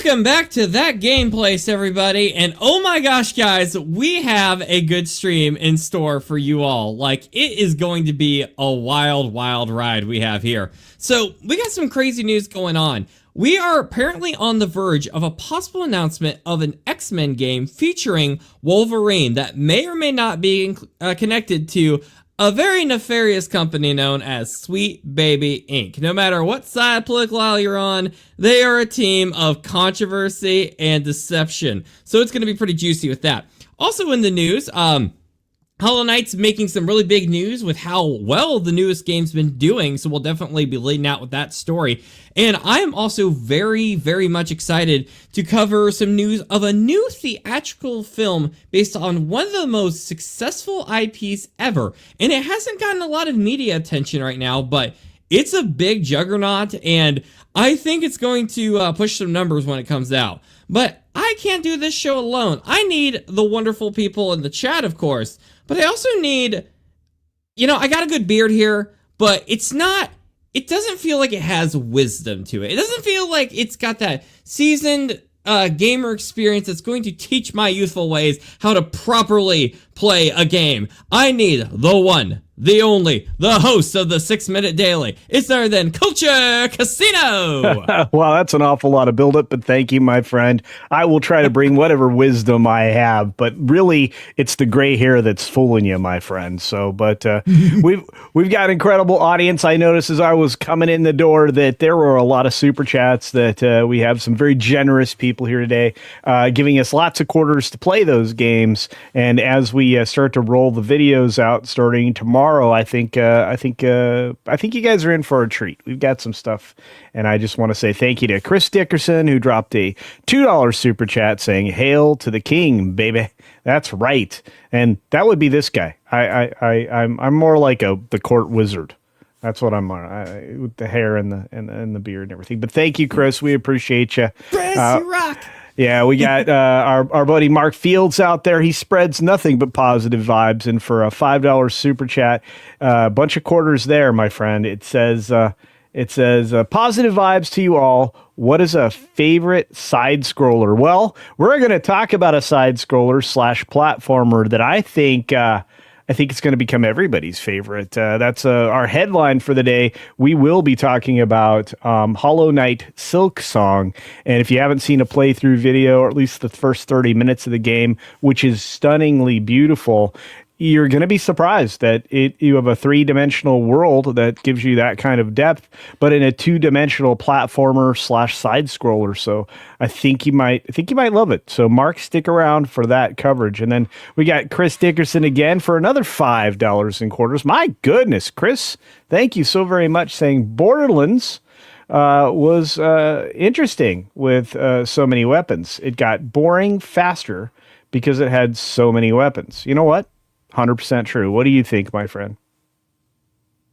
Welcome back to That Game Place, everybody. And oh my gosh, guys, we have a good stream in store for you all. Like, it is going to be a wild, wild ride we have here. So, we got some crazy news going on. We are apparently on the verge of a possible announcement of an X-Men game featuring Wolverine that may or may not be connected to a very nefarious company known as Sweet Baby Inc. No matter what side political aisle you're on, they are a team of controversy and deception. So it's going to be pretty juicy with that. Also in the news, Hollow Knight's making some really big news with how well the newest game's been doing, so we'll definitely be leading out with that story. And I am also very, very much excited to cover some news of a new theatrical film based on one of the most successful IPs ever. And it hasn't gotten a lot of media attention right now, but it's a big juggernaut, and I think it's going to push some numbers when it comes out. But I can't do this show alone. I need the wonderful people in the chat, of course. But I also need, I got a good beard here, but it doesn't feel like it has wisdom to it. It doesn't feel like it's got that seasoned gamer experience that's going to teach my youthful ways how to properly play a game. I need the one, the only, the host of the 6 Minute Daily. It's none other than Culture Casino. Wow, that's an awful lot of buildup, but thank you, my friend. I will try to bring whatever wisdom I have, but really, it's the gray hair that's fooling you, my friend. So, but we've got an incredible audience. I noticed as I was coming in the door that there were a lot of super chats. That we have some very generous people here today, giving us lots of quarters to play those games. And as we start to roll the videos out starting tomorrow, I think you guys are in for a treat. We've got some stuff, and I just want to say thank you to Chris Dickerson, who dropped a $2 super chat saying "Hail to the King, baby." That's right, and that would be this guy. I'm more like the court wizard. That's what I'm with the hair and the beard and everything. But thank you, Chris. We appreciate you. Chris, you rock. Yeah, we got our buddy Mark Fields out there. He spreads nothing but positive vibes. And for a $5 super chat, a bunch of quarters there, my friend. It says positive vibes to you all. What is a favorite side scroller? Well, we're going to talk about a side scroller / platformer that I think it's going to become everybody's favorite. That's our headline for the day. We will be talking about Hollow Knight Silksong. And if you haven't seen a playthrough video, or at least the first 30 minutes of the game, which is stunningly beautiful, you're going to be surprised that you have a 3-dimensional world that gives you that kind of depth, but in a 2-dimensional platformer / side scroller. So I think you might love it. So Mark, stick around for that coverage. And then we got Chris Dickerson again for another $5 in quarters. My goodness, Chris, thank you so very much, saying Borderlands was interesting with so many weapons. It got boring faster because it had so many weapons. You know what? 100% true. What do you think, my friend?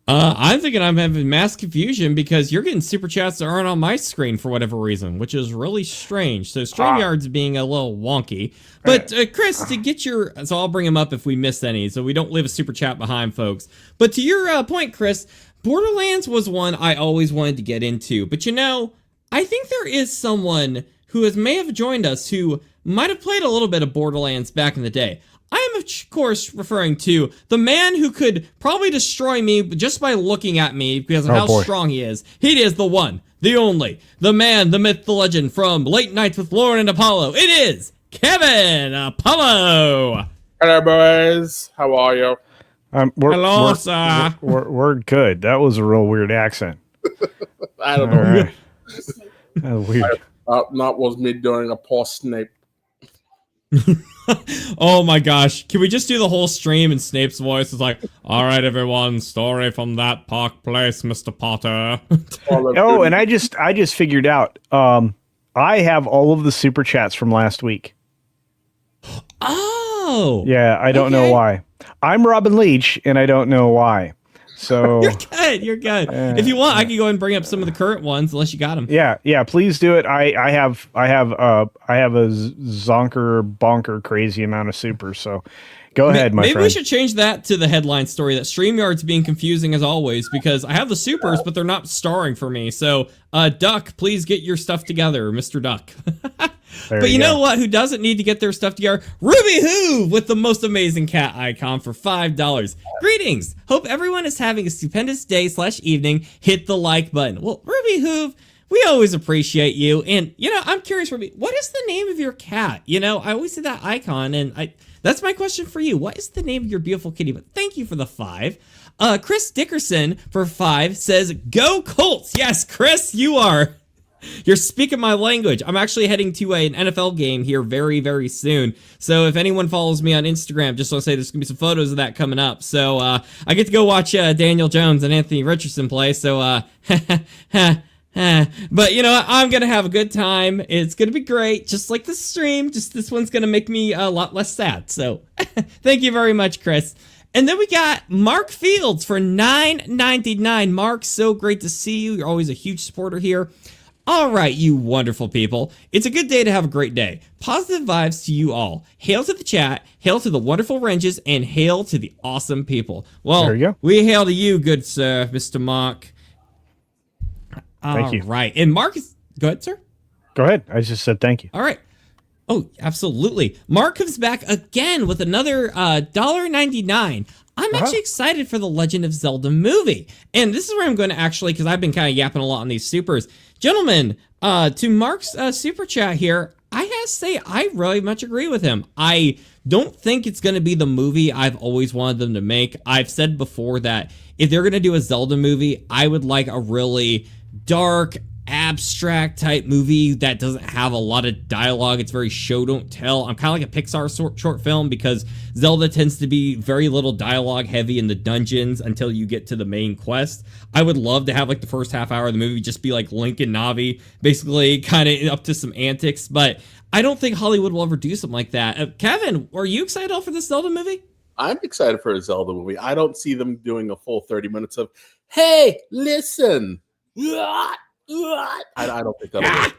I'm thinking I'm having mass confusion because you're getting super chats that aren't on my screen for whatever reason, which is really strange. So StreamYard's being a little wonky. But Chris, to get so I'll bring him up if we missed any, so we don't leave a super chat behind, folks. But to your point, Chris, Borderlands was one I always wanted to get into. But I think there is someone who may have joined us who might have played a little bit of Borderlands back in the day. I am, of course, referring to the man who could probably destroy me just by looking at me because of how strong he is. He is the one, the only, the man, the myth, the legend from Late Nights with Lauren and Apollo. It is Kevin Apollo. Hello, boys. How are you? Hello, sir. We're good. That was a real weird accent. I don't know. Right. That was weird. That was me doing a Paul Snape. Oh my gosh, can we just do the whole stream in Snape's voice? It's like, all right, everyone, story from that park place, Mr. Potter. Oh, and I just figured out I have all of the super chats from last week. Oh yeah, I don't know why. I'm Robin Leach and I don't know why. So you're good. If you want, I can go and bring up some of the current ones, unless you got them. Yeah, please do it. I have a zonker bonker crazy amount of super. So Go ahead, my Maybe friend. we should change that to the headline story, that StreamYard's being confusing as always, because I have the supers, but they're not starring for me. So, Duck, please get your stuff together, Mr. Duck. But you know what? Who doesn't need to get their stuff together? Ruby Hoove with the most amazing cat icon for $5. Greetings. Hope everyone is having a stupendous day/evening. Hit the like button. Well, Ruby Hoove, we always appreciate you. And, I'm curious, Ruby, what is the name of your cat? I always see that icon, and that's my question for you. What is the name of your beautiful kitty? But thank you for the 5. Chris Dickerson for 5 says, "Go Colts." Yes, Chris, you're speaking my language. I'm actually heading to an NFL game here very, very soon. So if anyone follows me on Instagram, just want to say there's going to be some photos of that coming up. So I get to go watch Daniel Jones and Anthony Richardson play. So, but I'm going to have a good time. It's going to be great. Just like the stream. Just this one's going to make me a lot less sad. So thank you very much, Chris. And then we got Mark Fields for $9.99. Mark, so great to see you. You're always a huge supporter here. All right, you wonderful people. It's a good day to have a great day. Positive vibes to you all. Hail to the chat, hail to the wonderful wrenches, and hail to the awesome people. Well, there you go. We hail to you, good sir, Mr. Mark. Thank you. All right, and Mark is... Go ahead, sir. Go ahead. I just said thank you. All right. Oh, absolutely. Mark comes back again with another $1.99. I'm actually excited for the Legend of Zelda movie. And this is where I'm going to actually, because I've been kind of yapping a lot on these supers. Gentlemen, to Mark's super chat here, I have to say I really much agree with him. I don't think it's going to be the movie I've always wanted them to make. I've said before that if they're going to do a Zelda movie, I would like a really dark, abstract type movie that doesn't have a lot of dialogue. It's very show don't tell. I'm kind of like a Pixar short film because Zelda tends to be very little dialogue heavy in the dungeons until you get to the main quest. I would love to have like the first half hour of the movie just be like Link and Navi basically kind of up to some antics, but I don't think Hollywood will ever do something like that. Kevin, are you excited for this Zelda movie? I'm excited for a Zelda movie. I don't see them doing a full 30 minutes of, hey, listen. I don't think that'll work.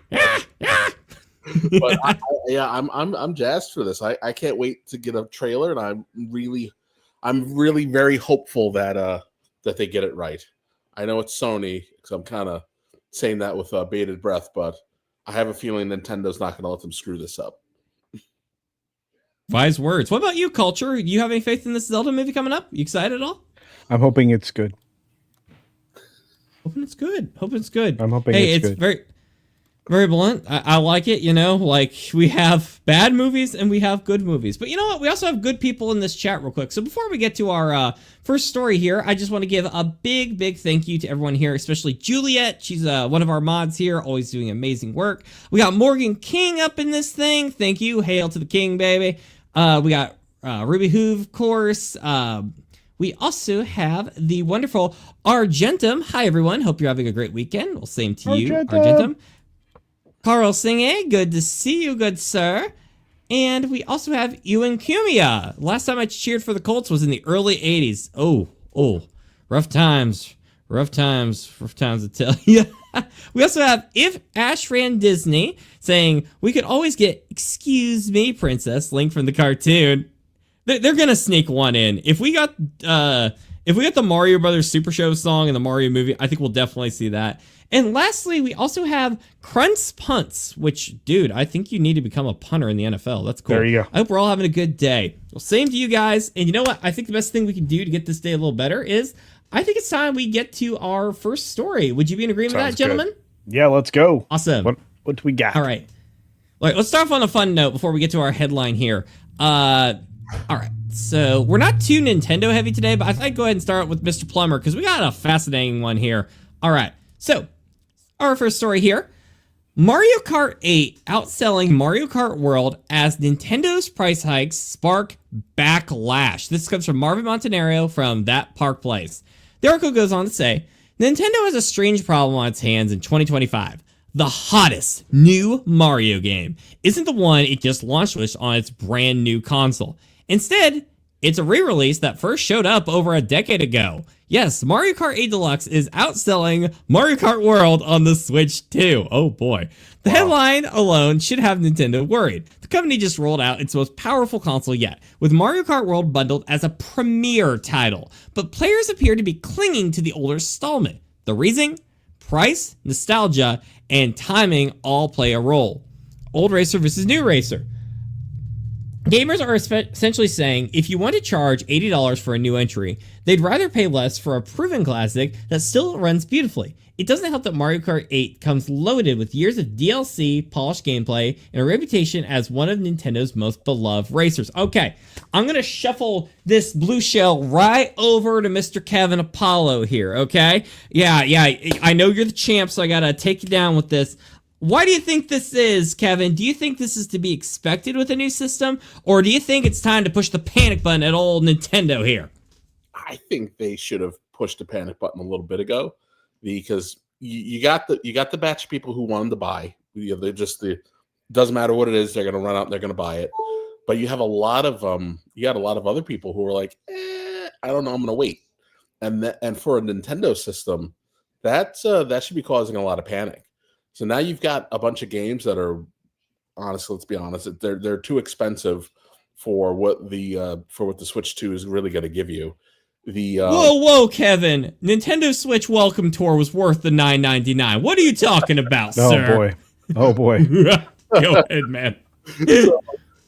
But I'm jazzed for this. I can't wait to get a trailer, and I'm really very hopeful that they get it right. I know it's Sony, because I'm kind of saying that with bated breath, but I have a feeling Nintendo's not going to let them screw this up. Wise words. What about you, Culture? You have any faith in this Zelda movie coming up? You excited at all? I'm hoping it's good. Hoping it's good. I'm hoping it's good. very, very blunt. I like it, like we have bad movies and we have good movies. But you know what? We also have good people in this chat real quick. So before we get to our first story here, I just want to give a big, big thank you to everyone here, especially Juliet. She's one of our mods here, always doing amazing work. We got Morgan King up in this thing. Thank you. Hail to the king, baby. We got Ruby Hoove, of course. We also have the wonderful Argentum. Hi, everyone. Hope you're having a great weekend. Well, same to you, Argentum. Carl Singe, good to see you, good sir. And we also have Ewan Cumia. Last time I cheered for the Colts was in the early 80s. Oh, rough times. Rough times to tell you. We also have If Ash Ran Disney saying, we could always get Excuse Me, Princess, link from the cartoon. They're gonna sneak one in. If we got the Mario Brothers Super Show song in the Mario movie, I think we'll definitely see that. And lastly, we also have Crunts Punts, which, dude, I think you need to become a punter in the NFL. That's cool. There you go. I hope we're all having a good day. Well, same to you guys. And you know what? I think the best thing we can do to get this day a little better is I think it's time we get to our first story. Would you be in agreement with that, gentlemen? Yeah, let's go. Awesome. What do we got? All right. Let's start off on a fun note before we get to our headline here. All right, so we're not too Nintendo heavy today, but I thought I'd go ahead and start with Mr. Plumber because we got a fascinating one here. All right, so our first story here. Mario Kart 8 outselling Mario Kart World as Nintendo's price hikes spark backlash. This comes from Marvin Montanaro from That Park Place. The article goes on to say, Nintendo has a strange problem on its hands in 2025. The hottest new Mario game isn't the one it just launched with on its brand new console. Instead, It's a re-release that first showed up over a decade ago. Yes, Mario Kart 8 Deluxe is outselling Mario Kart World on the Switch 2. Oh boy. The headline alone should have Nintendo worried. The company just rolled out its most powerful console yet, with Mario Kart World bundled as a premier title. But players appear to be clinging to the older installment. The reason? Price, nostalgia, and timing all play a role. Old racer versus new racer. Gamers are essentially saying if you want to charge $80 for a new entry, they'd rather pay less for a proven classic that still runs beautifully. It doesn't help that Mario Kart 8 comes loaded with years of DLC, polished gameplay, and a reputation as one of Nintendo's most beloved racers. Okay, I'm going to shuffle this blue shell right over to Mr. Kevin Apollo here, okay? Yeah, I know you're the champ, so I got to take you down with this. Why do you think this is, Kevin? Do you think this is to be expected with a new system? Or do you think it's time to push the panic button at old Nintendo here? I think they should have pushed the panic button a little bit ago, because you got the batch of people who wanted to buy. They're just doesn't matter what it is, they're going to run out and they're going to buy it. But you have a lot of other people who are like, I don't know, I'm going to wait. And for a Nintendo system, that should be causing a lot of panic. So now you've got a bunch of games that are, honestly, let's be honest, they're too expensive for what the Switch 2 is really going to give you. Whoa, Kevin! Nintendo Switch Welcome Tour was worth the $9.99. What are you talking about, sir? Oh boy! Go ahead, man. So,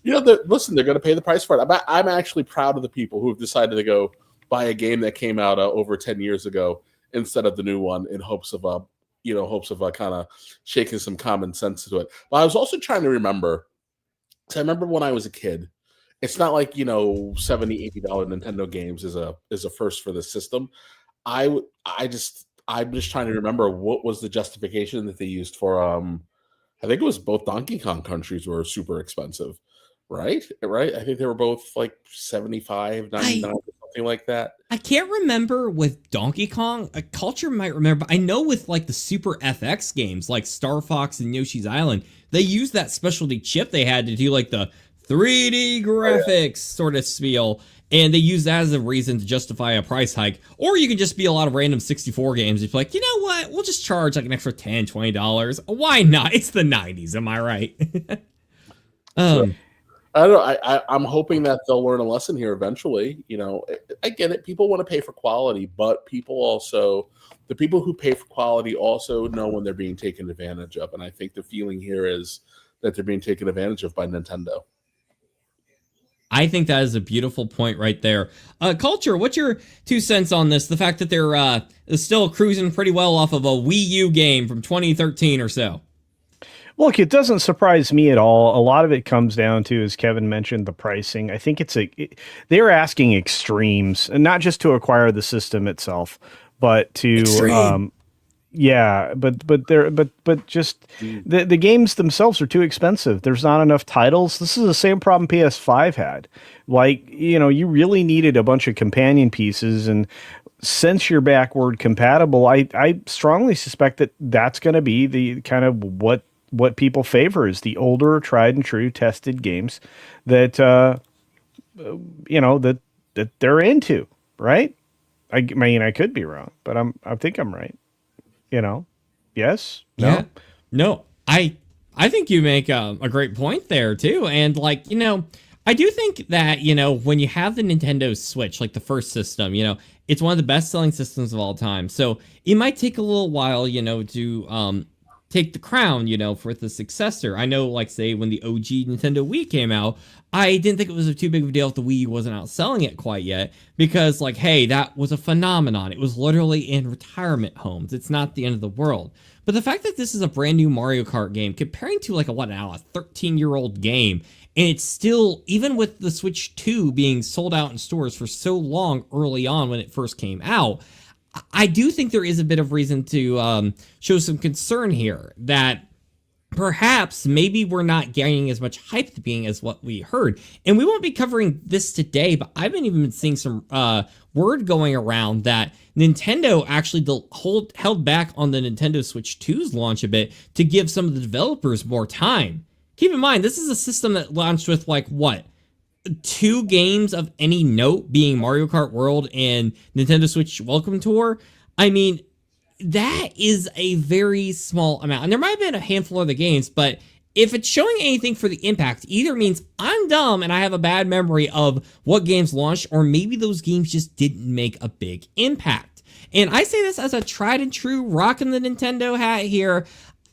listen, they're going to pay the price for it. I'm actually proud of the people who have decided to go buy a game that came out over 10 years ago instead of the new one, in hopes of kind of shaking some common sense to it. But I was also trying to remember, because I remember when I was a kid, it's not like, $70, $80 Nintendo games is a first for the system. I'm just trying to remember what was the justification that they used for, I think it was both Donkey Kong countries were super expensive, right? I think they were both like $75, $99, something like that. I can't remember with Donkey Kong. A Culture might remember, but I know with like the Super FX games, like Star Fox and Yoshi's Island, they used that specialty chip they had to do like the 3D graphics sort of spiel, and they use that as a reason to justify a price hike. Or you can just be a lot of random 64 games. You're like, you know what? We'll just charge like an extra $10, $20. Why not? It's the 90s, am I right? So, I don't know. I'm hoping that they'll learn a lesson here eventually. I get it. People want to pay for quality, but the people who pay for quality also know when they're being taken advantage of. And I think the feeling here is that they're being taken advantage of by Nintendo. I think that is a beautiful point right there. Culture, what's your 2 cents on this? The fact that they're still cruising pretty well off of a Wii U game from 2013 or so. Look, it doesn't surprise me at all. A lot of it comes down to, as Kevin mentioned, the pricing. I think they're asking extremes, and not just to acquire the system itself, but to but just the games themselves are too expensive. There's not enough titles. This is the same problem PS5 had. Like, you really needed a bunch of companion pieces, and since you're backward compatible, I strongly suspect that that's going to be the kind of what people favor, is the older, tried and true, tested games that that they're into, right? I mean, I could be wrong, but I think I'm right. Yes, no, yeah. No. I think you make a great point there too, and I do think that when you have the Nintendo Switch, like the first system, it's one of the best selling systems of all time. So it might take a little while, to take the crown, for the successor. I know, like, say, when the OG Nintendo Wii came out, I didn't think it was too big of a deal if the Wii wasn't out selling it quite yet, because, like, hey, that was a phenomenon. It was literally in retirement homes. It's not the end of the world. But the fact that this is a brand new Mario Kart game, comparing to, like, a 13-year-old game, and it's still, even with the Switch 2 being sold out in stores for so long early on when it first came out, I do think there is a bit of reason to show some concern here that perhaps maybe we're not getting as much hype to being as what we heard. And we won't be covering this today, but I've been even seeing some word going around that Nintendo actually held back on the Nintendo Switch 2's launch a bit to give some of the developers more time. Keep in mind, this is a system that launched with 2 games of any note being Mario Kart World and Nintendo Switch Welcome Tour, I mean, that is a very small amount. And there might have been a handful of the games, but if it's showing anything for the impact, either means I'm dumb and I have a bad memory of what games launched, or maybe those games just didn't make a big impact. And I say this as a tried and true rocking the Nintendo hat here.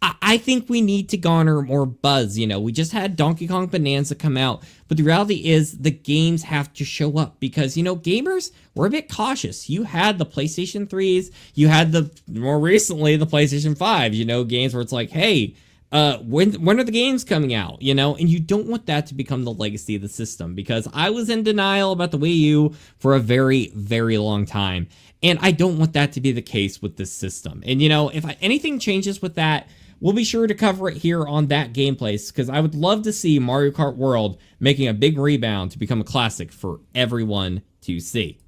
I think we need to garner more buzz. You know, we just had Donkey Kong Bonanza come out, but the reality is the games have to show up because, you know, gamers, we're a bit cautious. You had the PlayStation 3s, you had more recently, the PlayStation 5, you know, games where it's like, hey, when are the games coming out, you know? And you don't want that to become the legacy of the system, because I was in denial about the Wii U for a very, very long time. And I don't want that to be the case with this system. And, you know, if anything changes with that, we'll be sure to cover it here on That Gameplace, because I would love to see Mario Kart World making a big rebound to become a classic for everyone to see.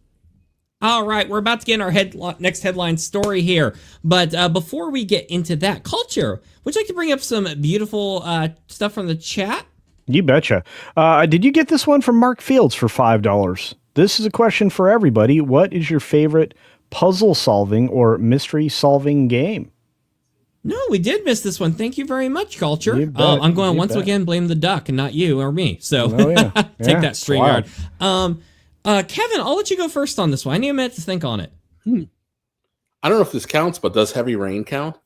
All right, we're about to get in our next headline story here. But before we get into that, Culture, would you like to bring up some beautiful stuff from the chat? You betcha. Did you get this one from Mark Fields for $5? This is a question for everybody. What is your favorite puzzle solving or mystery solving game? No, we did miss this one. Thank you very much, Culture. I'm going to once again blame the duck and not you or me. So take that, StreamYard. Kevin, I'll let you go first on this one. I need a minute to think on it. I don't know if this counts, but does Heavy Rain count?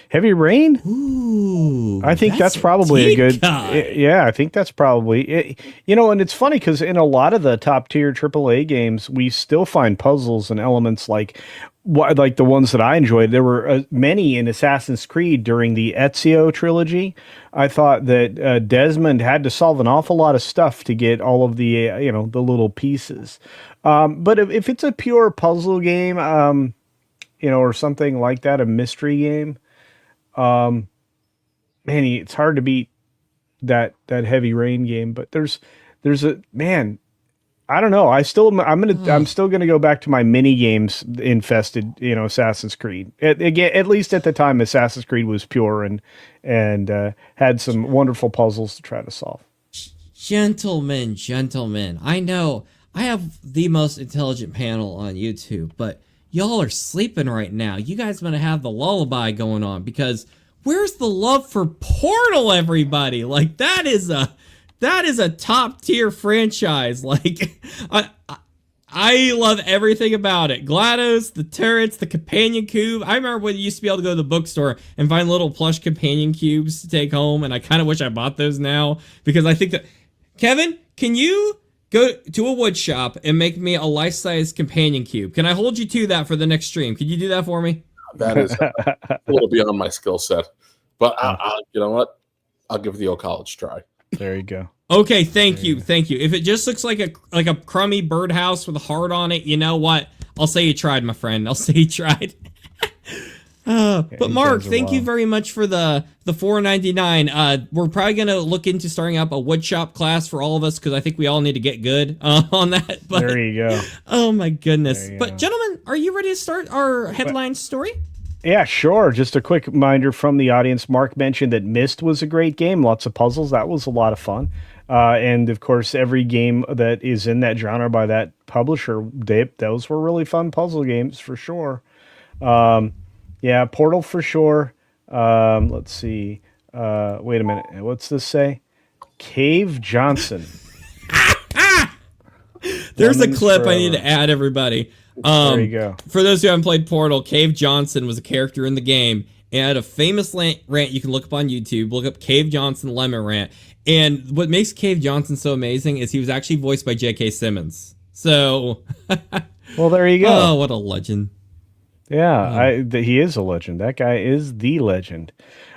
Heavy Rain? Ooh, I think that's probably a good. Yeah, I think that's probably it. You know, and it's funny because in a lot of the top tier AAA games, we still find puzzles and elements like the ones that I enjoyed. There were many in Assassin's Creed during the Ezio trilogy. I thought that Desmond had to solve an awful lot of stuff to get all of the the little pieces. But if it's a pure puzzle game, or something like that, a mystery game. Man, it's hard to beat that Heavy Rain game, but there's a man. I don't know. I'm still gonna go back to my mini games infested, Assassin's Creed. At least at the time, Assassin's Creed was pure and had some wonderful puzzles to try to solve. Gentlemen, I know I have the most intelligent panel on YouTube, but y'all are sleeping right now. You guys gonna have the lullaby going on, because where's the love for Portal, everybody? Like, that is a top tier franchise. Like, I love everything about it. GLaDOS, the turrets, the companion cube. I remember when you used to be able to go to the bookstore and find little plush companion cubes to take home, and I kind of wish I bought those now, because I think that... Kevin, can you go to a wood shop and make me a life-size companion cube? Can I hold you to that for the next stream? Can you do that for me? That is a little beyond my skill set. But you know what? I'll give the old college try. There you go. Okay, thank you. If it just looks like a crummy birdhouse with a heart on it, you know what? I'll say you tried, my friend. I'll say you tried. But Mark, thank you very much for the $4.99. We're probably gonna look into starting up a woodshop class for all of us, because I think we all need to get good on that. But, there you go. Oh my goodness! But gentlemen, are you ready to start our headline story? Yeah, sure. Just a quick reminder from the audience. Mark mentioned that Myst was a great game. Lots of puzzles. That was a lot of fun. And of course, every game that is in that genre by that publisher, those were really fun puzzle games for sure. Yeah, Portal for sure. Let's see. Wait a minute. What's this say? Cave Johnson. There's a clip I need to add, everybody. There you go. For those who haven't played Portal, Cave Johnson was a character in the game and had a famous rant you can look up on YouTube. Look up Cave Johnson Lemon Rant. And what makes Cave Johnson so amazing is he was actually voiced by J.K. Simmons. So, well, there you go. Oh, what a legend. Yeah, he is a legend. That guy is the legend.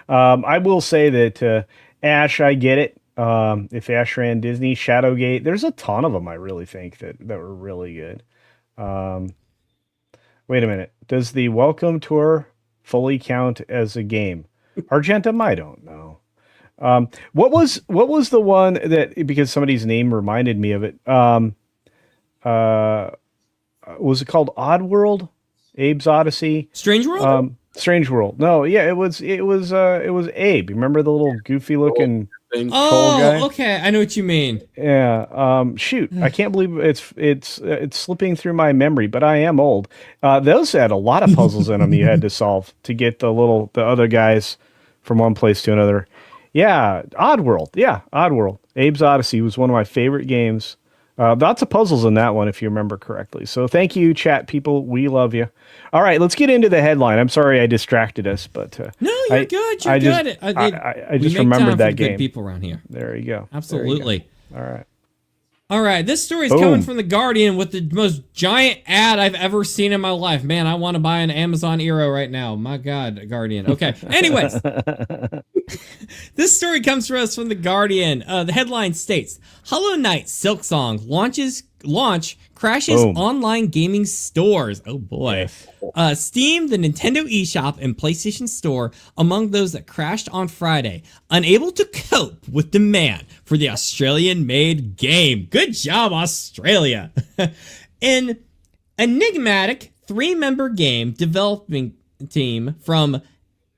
I will say that Ash, I get it. If Ash ran Disney, Shadowgate, there's a ton of them, I really think, that were really good. Wait a minute. Does the Welcome Tour fully count as a game? Argentum, I don't know. What was the one that, because somebody's name reminded me of it, was it called Oddworld? Abe's Odyssey? Strange World? Strange World. No, yeah, it was Abe. Remember the little goofy looking thing. guy. Okay, I know what you mean. Yeah. Shoot, I can't believe it's slipping through my memory, but I am old. Those had a lot of puzzles in them you had to solve to get the other guys from one place to another. Yeah, Oddworld. Yeah, Oddworld. Abe's Odyssey was one of my favorite games. Lots of puzzles in that one, if you remember correctly. So thank you, chat people. We love you. All right, let's get into the headline. I'm sorry I distracted us, but no, you're good. You're good. I just remembered that game. Good people around here. There you go. Absolutely. All right. All right, this story is coming from The Guardian with the most giant ad I've ever seen in my life. Man, I want to buy an Amazon Eero right now. My God, Guardian. Okay, anyways. This story comes to us from The Guardian. The headline states, Hollow Knight Silksong launch crashes online gaming stores. Oh boy. Yes. Steam, the Nintendo eShop, and PlayStation Store among those that crashed on Friday, unable to cope with demand for the Australian-made game. Good job, Australia. An enigmatic 3-member game developing team from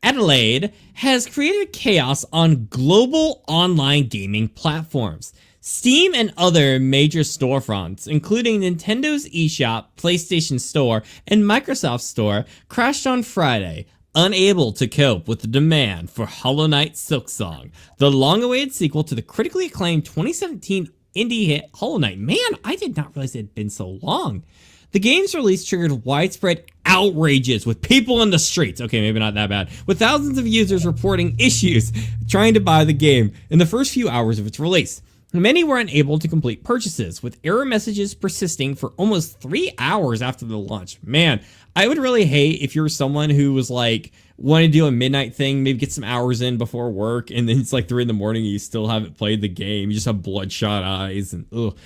Adelaide has created chaos on global online gaming platforms. Steam and other major storefronts, including Nintendo's eShop, PlayStation Store, and Microsoft Store, crashed on Friday, unable to cope with the demand for Hollow Knight Silksong, the long-awaited sequel to the critically acclaimed 2017 indie hit Hollow Knight. Man, I did not realize it had been so long. The game's release triggered widespread outrages with people in the streets. Okay, maybe not that bad. With thousands of users reporting issues trying to buy the game in the first few hours of its release. Many were unable to complete purchases, with error messages persisting for almost 3 hours after the launch. Man, I would really hate if you're someone who was like, want to do a midnight thing, maybe get some hours in before work, and then it's like 3 in the morning and you still haven't played the game. You just have bloodshot eyes and ugh.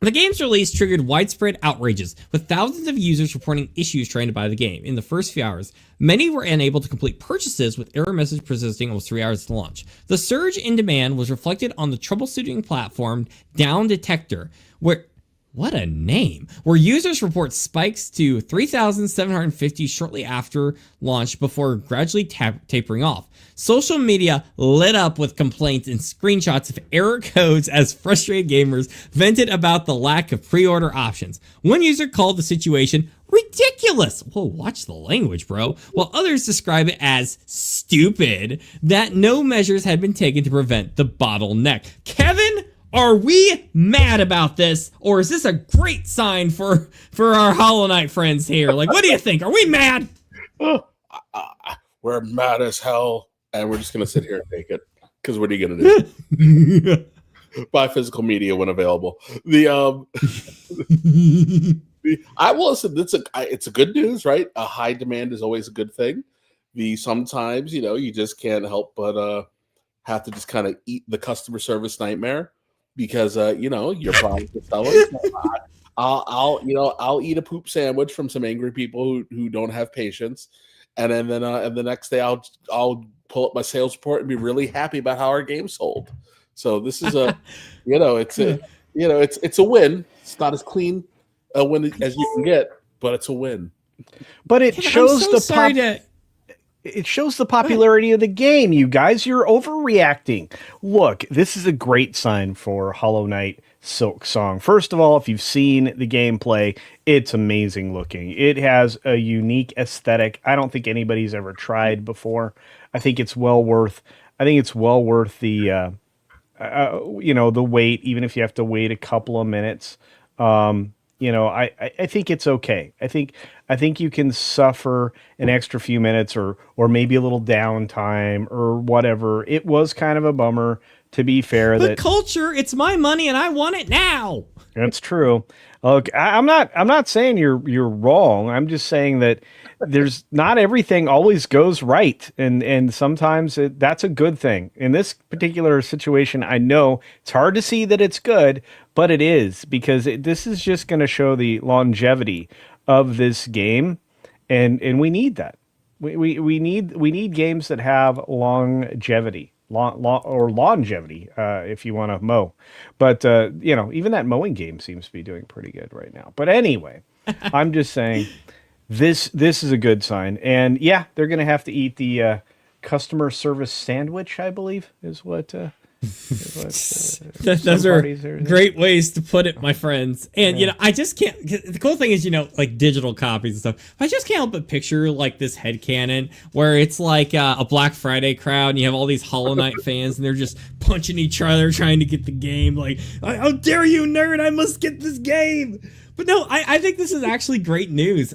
The game's release triggered widespread outrages, with thousands of users reporting issues trying to buy the game. In the first few hours, many were unable to complete purchases, with error message persisting almost 3 hours to launch. The surge in demand was reflected on the troubleshooting platform Down Detector, where users report spikes to 3,750 shortly after launch before gradually tapering off. Social media lit up with complaints and screenshots of error codes as frustrated gamers vented about the lack of pre-order options. One user called the situation ridiculous. Whoa, watch the language, bro. While others describe it as stupid, that no measures had been taken to prevent the bottleneck. Kevin, are we mad about this, or is this a great sign for our Hollow Knight friends here? Like, what do you think? Are we mad? We're mad as hell, and we're just gonna sit here and take it. Because what are you gonna do? Buy physical media when available. I will listen. It's a good news, right? A high demand is always a good thing. Sometimes you just can't help but have to just kind of eat the customer service nightmare. Because your product is selling. I'll eat a poop sandwich from some angry people who don't have patience, and then the next day I'll pull up my sales report and be really happy about how our game sold. So this is it's a win. It's not as clean a win as you can get, but it's a win. But it shows It shows the popularity of the game, you guys. You're overreacting. Look, this is a great sign for Hollow Knight Silksong. First of all, if you've seen the gameplay, it's amazing looking. It has a unique aesthetic I don't think anybody's ever tried before. I think it's well worth the the wait, even if you have to wait a couple of minutes. I think it's okay. I think you can suffer an extra few minutes or maybe a little downtime or whatever. It was kind of a bummer, to be fair. But culture, it's my money and I want it now. That's true. Look, I'm not saying you're wrong. I'm just saying that there's not everything always goes right, and sometimes that's a good thing. In this particular situation, I know it's hard to see that it's good, but it is, because this is just going to show the longevity of this game, and we need that. We need games that have longevity. Longevity, if you want to mow. But, even that mowing game seems to be doing pretty good right now. But anyway, I'm just saying this is a good sign. And yeah, they're going to have to eat the customer service sandwich, I believe, is what Those are great ways to put it, my friends. And you know, I just can't. The cool thing is, you know, like digital copies and stuff. I just can't help but picture like this headcanon where it's like a Black Friday crowd, and you have all these Hollow Knight fans, and they're just punching each other trying to get the game. Like, how dare you, nerd! I must get this game. But no, I think this is actually great news.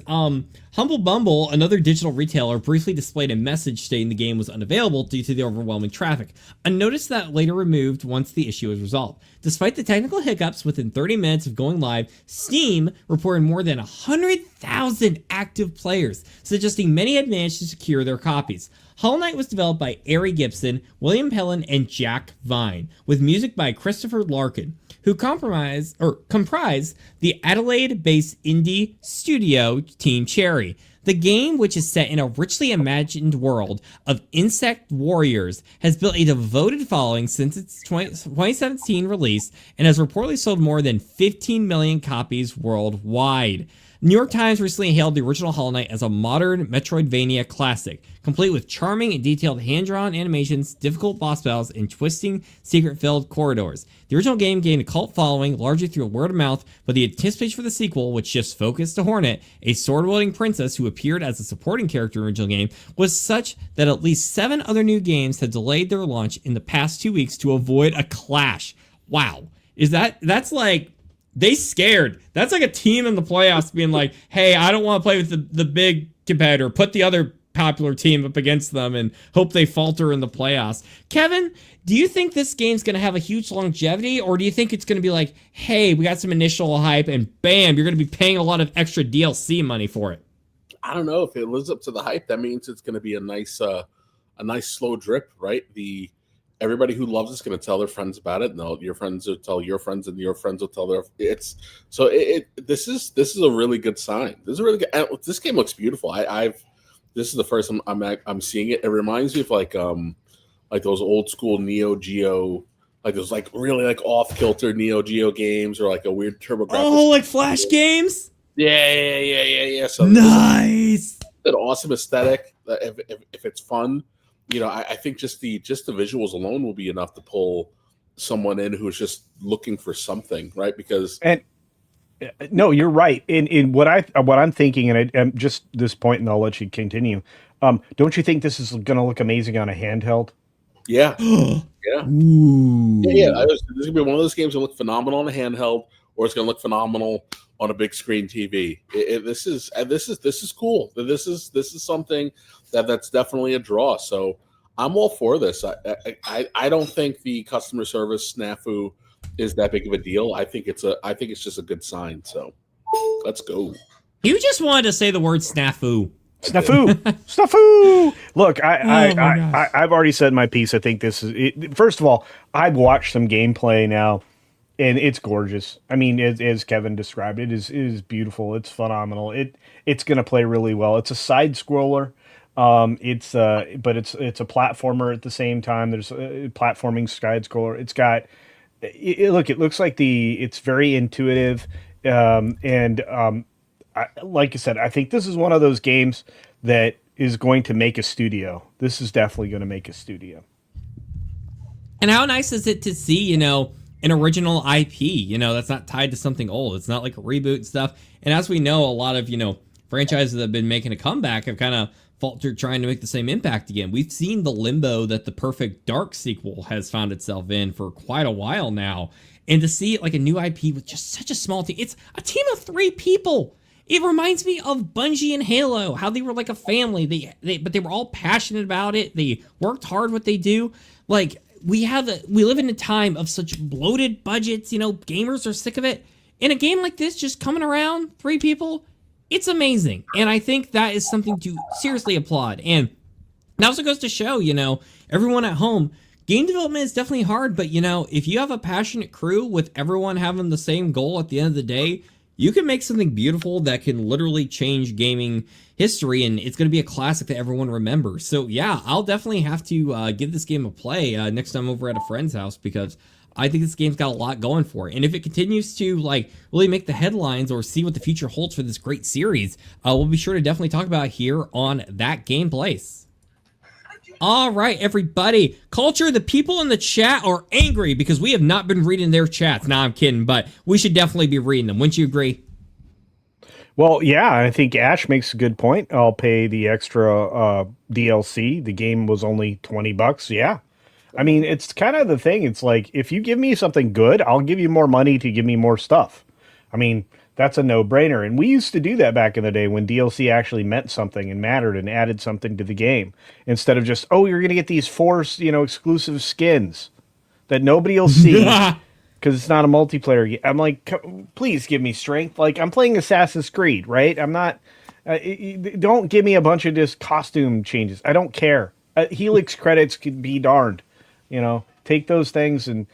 Humble Bumble, another digital retailer, briefly displayed a message stating the game was unavailable due to the overwhelming traffic, a notice that later removed once the issue was resolved. Despite the technical hiccups, within 30 minutes of going live, Steam reported more than 100,000 active players, suggesting many had managed to secure their copies. Hollow Knight was developed by Ari Gibson, William Pellin, and Jack Vine, with music by Christopher Larkin, who comprise the Adelaide-based indie studio Team Cherry. The game, which is set in a richly imagined world of insect warriors, has built a devoted following since its 2017 release and has reportedly sold more than 15 million copies worldwide. New York Times recently hailed the original Hollow Knight as a modern Metroidvania classic, complete with charming and detailed hand-drawn animations, difficult boss battles, and twisting, secret-filled corridors. The original game gained a cult following largely through word of mouth, but the anticipation for the sequel, which shifts focus to Hornet, a sword-wielding princess who appeared as a supporting character in the original game, was such that at least 7 other new games had delayed their launch in the past 2 weeks to avoid a clash. Wow. That's like... They scared. That's like a team in the playoffs being like, hey, I don't want to play with the big competitor. Put the other popular team up against them and hope they falter in the playoffs. Kevin, do you think this game's going to have a huge longevity, or do you think it's going to be like, hey, we got some initial hype and bam, you're going to be paying a lot of extra DLC money for it? I don't know. If it lives up to the hype, that means it's going to be a nice slow drip, right? Everybody who loves it's going to tell their friends about it. No, your friends will tell your friends, and your friends will tell their. This is a really good sign. This is a really good. This game looks beautiful. This is the first time I'm seeing it. It reminds me of like those old school Neo Geo, like those like really like off kilter Neo Geo games, or like a weird TurboGrafx. Oh, like Flash games. Yeah. So nice. An awesome aesthetic. If it's fun. You know, I think just the visuals alone will be enough to pull someone in who's just looking for something, right? Because no, you're right. In what I'm thinking, and I'm just this point, and I'll let you continue. Don't you think this is going to look amazing on a handheld? Yeah, yeah. Ooh. Yeah. This is gonna be one of those games that look phenomenal on a handheld, or it's going to look phenomenal on a big screen TV. This is cool. This is something that's definitely a draw. So I'm all for this. I don't think the customer service snafu is that big of a deal. I think it's just a good sign. So let's go. You just wanted to say the word snafu. Snafu, snafu. Look, I've already said my piece. I think this is it. First of all, I've watched some gameplay now, and it's gorgeous. I mean, as Kevin described, it is beautiful. It's phenomenal. It's going to play really well. It's a side scroller. It's a platformer at the same time. There's a platforming side scroller. It's got it looks like it's very intuitive. Like I said, I think this is one of those games that is going to make a studio. This is definitely going to make a studio. And how nice is it to see, an original IP, that's not tied to something old. It's not like a reboot and stuff. And as we know, a lot of, franchises that have been making a comeback have kind of faltered trying to make the same impact again. We've seen the limbo that the Perfect Dark sequel has found itself in for quite a while now. And to see it like a new IP with just such a small team, it's a team of 3 people. It reminds me of Bungie and Halo, how they were like a family. But they were all passionate about it. They worked hard what they do. Like we live in a time of such bloated budgets. Gamers are sick of it. And a game like this, just coming around, 3 people, it's amazing. And I think that is something to seriously applaud. And that also goes to show, everyone at home, game development is definitely hard. But if you have a passionate crew with everyone having the same goal at the end of the day, you can make something beautiful that can literally change gaming history, and it's going to be a classic that everyone remembers. So yeah, I'll definitely have to give this game a play next time over at a friend's house, because I think this game's got a lot going for it. And if it continues to really make the headlines or see what the future holds for this great series, we'll be sure to definitely talk about it here on That Game Place. All right, everybody. Culture, the people in the chat are angry because we have not been reading their chats. Nah, I'm kidding, but we should definitely be reading them. Wouldn't you agree? Well, yeah, I think Ash makes a good point. I'll pay the extra DLC. The game was only $20. Yeah. I mean, it's kind of the thing. It's like, if you give me something good, I'll give you more money to give me more stuff. I mean, that's a no-brainer. And we used to do that back in the day when DLC actually meant something and mattered and added something to the game. Instead of just, oh, you're going to get these 4, exclusive skins that nobody will see because it's not a multiplayer game. I'm like, please give me strength. Like, I'm playing Assassin's Creed, right? I'm not... don't give me a bunch of just costume changes. I don't care. Helix credits could be darned. Take those things and,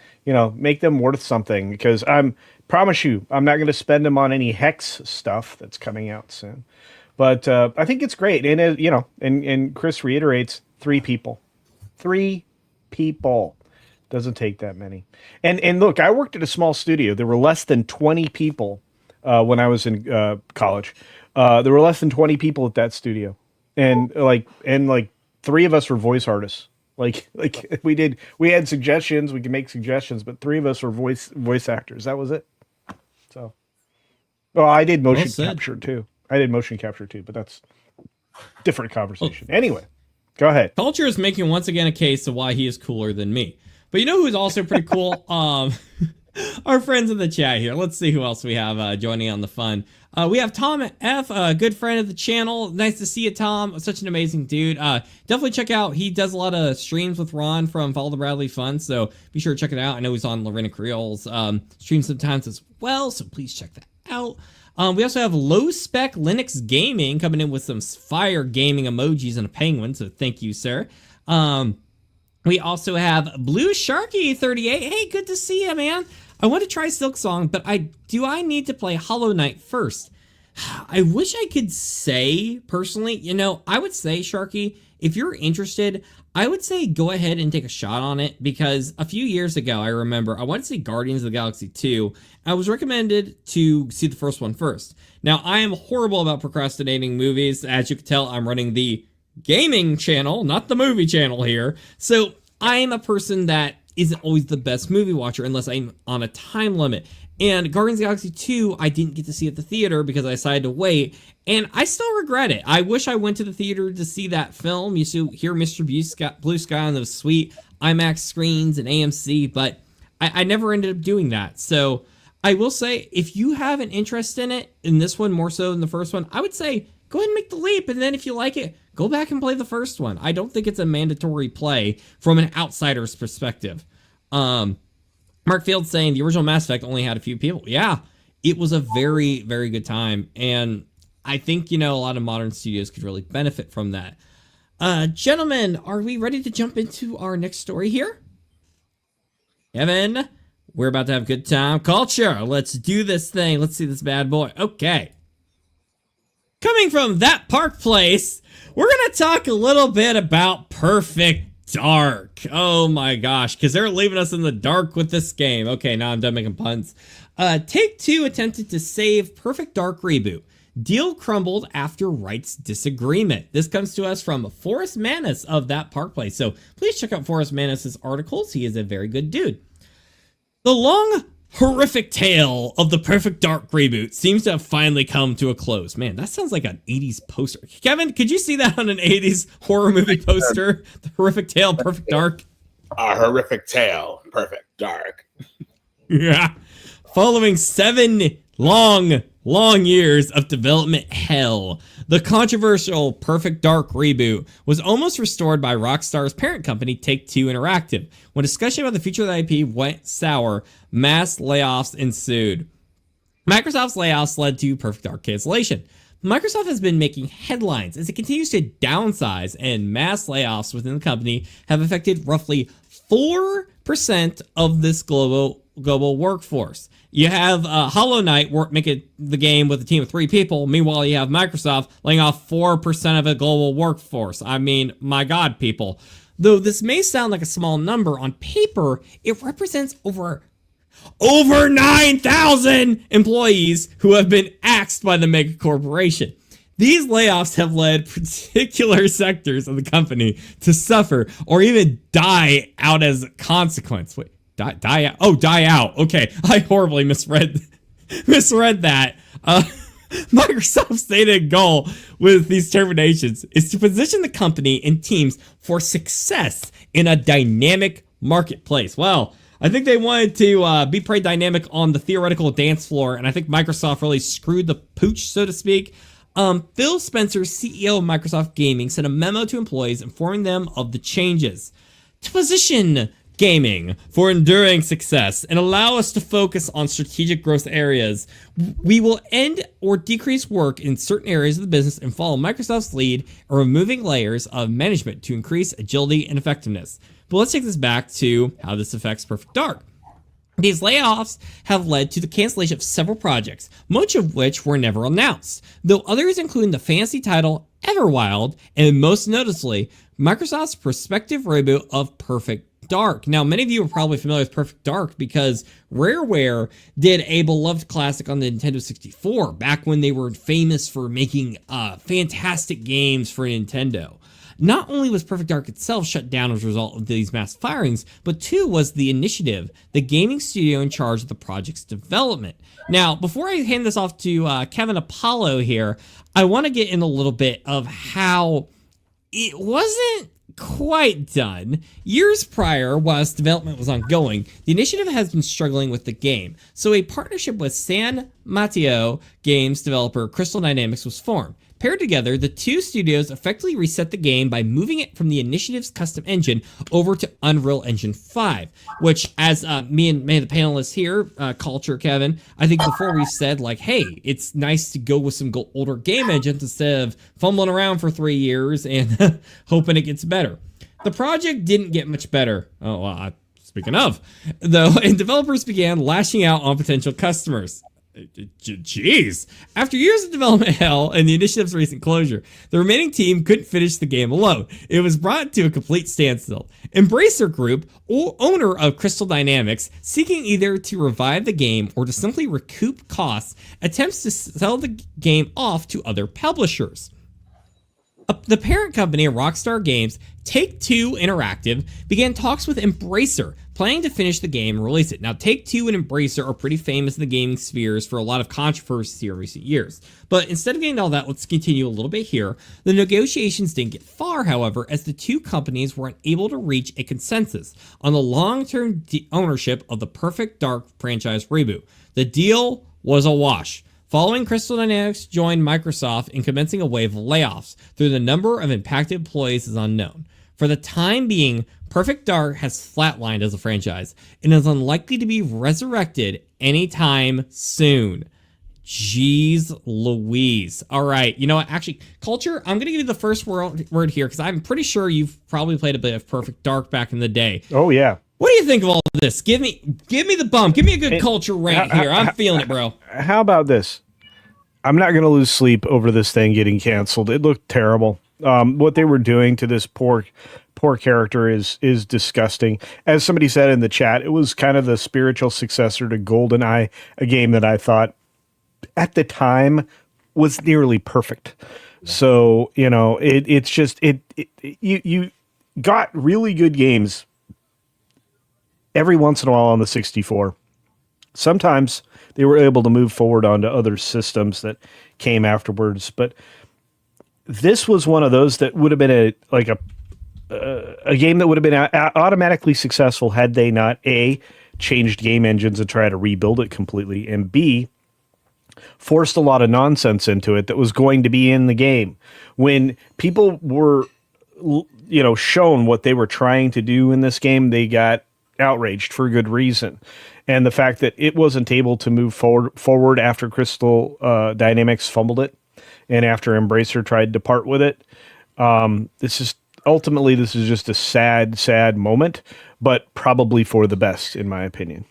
make them worth something, because promise you, I'm not going to spend them on any Hex stuff that's coming out soon. But I think it's great. And, and Chris reiterates 3 people. 3 people. Doesn't take that many. And look, I worked at a small studio. There were less than 20 people when I was in college. There were less than 20 people at that studio. And 3 of us were voice artists. Like we had suggestions, we could make suggestions, but 3 of us were voice actors. That was it. So, well, I did motion capture too. But that's different conversation. Anyway, go ahead. Culture is making once again a case of why he is cooler than me. But you know who's also pretty cool? Our friends in the chat here. Let's see who else we have joining on the fun. We have Tom F, a good friend of the channel. Nice to see you, Tom. Such an amazing dude. Definitely check out. He does a lot of streams with Ron from Follow the Bradley Fun, so be sure to check it out. I know he's on Lorena Creole's stream sometimes as well, so please check that out. We also have Low Spec Linux Gaming coming in with some fire gaming emojis and a penguin, so thank you, sir. We also have Blue Sharky 38. Hey, good to see you, man. I want to try Silksong, but do I need to play Hollow Knight first? I wish I could say, personally, I would say, Sharky, if you're interested, I would say go ahead and take a shot on it, because a few years ago, I remember, I wanted to see Guardians of the Galaxy 2. I was recommended to see the first one first. Now, I am horrible about procrastinating movies. As you can tell, I'm running the gaming channel, not the movie channel here. So I am a person that isn't always the best movie watcher unless I'm on a time limit. And Guardians of the Galaxy 2, I didn't get to see at the theater because I decided to wait, and I still regret it. I wish I went to the theater to see that film. You see, hear Mr. Blue Sky on those sweet IMAX screens and AMC, but I never ended up doing that. So I will say, if you have an interest in it, in this one more so than the first one, I would say go ahead and make the leap, and then if you like it, go back and play the first one. I don't think it's a mandatory play from an outsider's perspective. Mark Field saying the original Mass Effect only had a few people. Yeah, it was a very, very good time. And I think, a lot of modern studios could really benefit from that. Gentlemen, are we ready to jump into our next story here? Evan, we're about to have a good time. Culture, let's do this thing. Let's see this bad boy. Okay. Coming from That Park Place, we're going to talk a little bit about Perfect Dark. Oh my gosh, because they're leaving us in the dark with this game. Okay, now I'm done making puns. Take-Two attempted to save Perfect Dark reboot. Deal crumbled after rights disagreement. This comes to us from Forrest Manis of That Park Place. So please check out Forrest Manis' articles. He is a very good dude. The long, horrific tale of the Perfect Dark reboot seems to have finally come to a close. Man, that sounds like an 80s poster. Kevin, could you see that on an 80s horror movie poster? The horrific tale, Perfect Dark. A horrific tale, Perfect Dark. Yeah. Following 7 long years of development hell, the controversial Perfect Dark reboot was almost restored by Rockstar's parent company, Take-Two Interactive. When discussion about the future of the IP went sour, mass layoffs ensued. Microsoft's layoffs led to Perfect Dark cancellation. Microsoft has been making headlines as it continues to downsize, and mass layoffs within the company have affected roughly 4% of this global workforce. You have Hollow Knight making the game with a team of 3 people. Meanwhile, you have Microsoft laying off 4% of a global workforce. I mean, my God, people. Though this may sound like a small number, on paper, it represents over 9,000 employees who have been axed by the mega corporation. These layoffs have led particular sectors of the company to suffer or even die out as a consequence. Wait, die out? Oh, die out. Okay, I horribly misread that. Microsoft's stated goal with these terminations is to position the company and teams for success in a dynamic marketplace. Well, I think they wanted to be pretty dynamic on the theoretical dance floor, and I think Microsoft really screwed the pooch, so to speak. Phil Spencer, CEO of Microsoft Gaming, sent a memo to employees informing them of the changes to position gaming for enduring success and allow us to focus on strategic growth areas. We will end or decrease work in certain areas of the business and follow Microsoft's lead in removing layers of management to increase agility and effectiveness. But let's take this back to how this affects Perfect Dark. These layoffs have led to the cancellation of several projects, much of which were never announced, though others include the fantasy title Everwild and most noticeably Microsoft's prospective reboot of Perfect Dark. Now, many of you are probably familiar with Perfect Dark because Rareware did a beloved classic on the Nintendo 64 back when they were famous for making fantastic games for Nintendo. Not only was Perfect Dark itself shut down as a result of these mass firings, but two was the initiative, the gaming studio in charge of the project's development. Now, before I hand this off to Kevin Apollo here, I want to get in a little bit of how it wasn't quite done. Years prior, whilst development was ongoing, the initiative has been struggling with the game. So a partnership with San Mateo Games developer Crystal Dynamics was formed. Paired together, the two studios effectively reset the game by moving it from the initiative's custom engine over to Unreal Engine 5, which, as me and the panelists here, Culture, Kevin, I think before we said, like, hey, it's nice to go with some older game engines instead of fumbling around for 3 years and hoping it gets better. The project didn't get much better. Speaking of, though, and developers began lashing out on potential customers. Jeez. After years of development hell and the initiative's recent closure, the remaining team couldn't finish the game alone. It was brought to a complete standstill. Embracer Group, owner of Crystal Dynamics, seeking either to revive the game or to simply recoup costs, attempts to sell the game off to other publishers. The parent company of Rockstar Games, Take-Two Interactive, began talks with Embracer, planning to finish the game and release it. Now, Take-Two and Embracer are pretty famous in the gaming spheres for a lot of controversy in recent years. But instead of getting all that, let's continue a little bit here. The negotiations didn't get far, however, as the two companies were unable to reach a consensus on the long-term ownership of the Perfect Dark franchise reboot. The deal was a wash. Following, Crystal Dynamics joined Microsoft in commencing a wave of layoffs, though the number of impacted employees is unknown. For the time being, Perfect Dark has flatlined as a franchise and is unlikely to be resurrected anytime soon. Jeez Louise. All right, you know what? Actually, Culture, I'm going to give you the first word here because I'm pretty sure you've probably played a bit of Perfect Dark back in the day. Oh, yeah. What do you think of all of this? Give me the bump. Give me a good Culture rant here. I'm feeling it, bro. How about this? I'm not going to lose sleep over this thing getting canceled. It looked terrible. What they were doing to this poor character is disgusting. As somebody said in the chat, it was kind of the spiritual successor to GoldenEye, a game that I thought at the time was nearly perfect. So, you know, it's just you got really good games every once in a while on the 64. Sometimes they were able to move forward onto other systems that came afterwards, but this was one of those that would have been a game that would have been automatically successful had they not A, changed game engines and tried to rebuild it completely, and B, forced a lot of nonsense into it that was going to be in the game. When people were, you know, shown what they were trying to do in this game, they got outraged for good reason. And the fact that it wasn't able to move forward after Crystal Dynamics fumbled it, and after Embracer tried to part with it, this is just a sad moment, but probably for the best, in my opinion.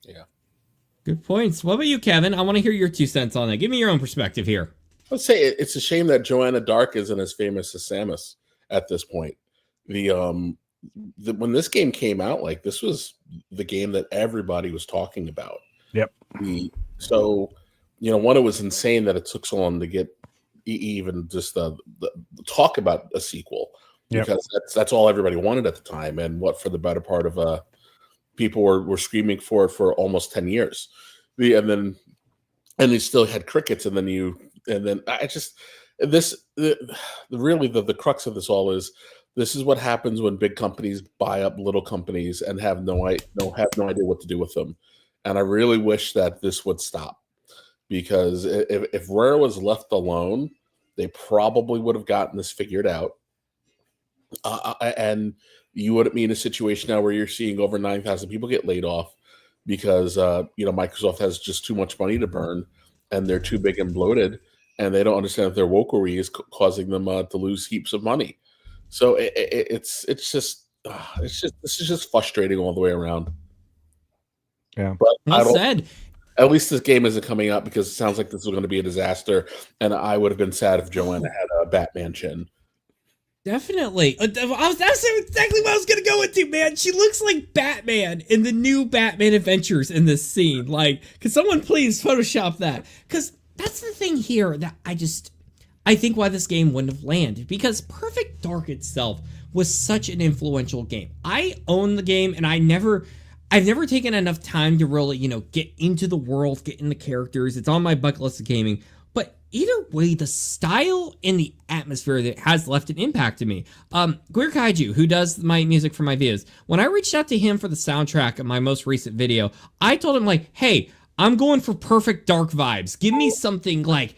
Yeah. Good points. What about you, Kevin? I want to hear your 2 cents on that. Give me your own perspective here. Let's say it's a shame that Joanna Dark isn't as famous as Samus at this point. When this game came out, like, this was the game that everybody was talking about. Yep. So, you know, one, it was insane that it took so long to get even just the talk about a sequel, Yep. because that's all everybody wanted at the time, and what for the better part of people were screaming for it for almost 10 years. And you still had crickets, and then I just really the crux of this all is, this is what happens when big companies buy up little companies and have no idea what to do with them. And I really wish that this would stop, because if Rare was left alone, they probably would have gotten this figured out. And you wouldn't be in a situation now where you're seeing over 9,000 people get laid off because Microsoft has just too much money to burn, and they're too big and bloated, and they don't understand that their wokery is causing them to lose heaps of money. So this is just frustrating all the way around. Yeah, but Well said. At least this game isn't coming out, because it sounds like this is going to be a disaster, and I would have been sad if Joanna had a Batman chin. Definitely. That's exactly what I was going to go into, man. She looks like Batman in the new Batman Adventures in this scene. Like, could someone please Photoshop that? Because that's the thing here that I think why this game wouldn't have landed. Because Perfect Dark itself was such an influential game. I own the game, and I've never taken enough time to really, get into the world, get in the characters. It's on my bucket list of gaming. But either way, the style and the atmosphere that has left an impact to me. Queer Kaiju, who does my music for my videos, when I reached out to him for the soundtrack of my most recent video, I told him, like, hey, I'm going for Perfect Dark vibes. Give me something like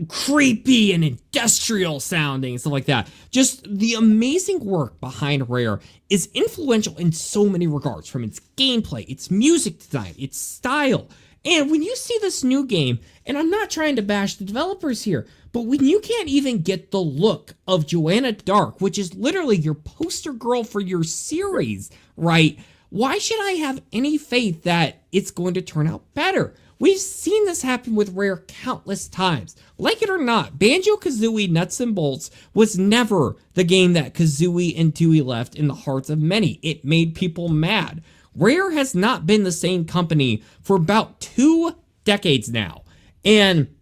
creepy and industrial sounding and stuff like that. Just the amazing work behind Rare is influential in so many regards, from its gameplay, its music design, its style. And when you see this new game, and I'm not trying to bash the developers here, but when you can't even get the look of Joanna Dark, which is literally your poster girl for your series, right? Why should I have any faith that it's going to turn out better? We've seen this happen with Rare countless times. Like it or not, Banjo-Kazooie Nuts and Bolts was never the game that Kazooie and Dewey left in the hearts of many. It made people mad. Rare has not been the same company for about 2 decades now. And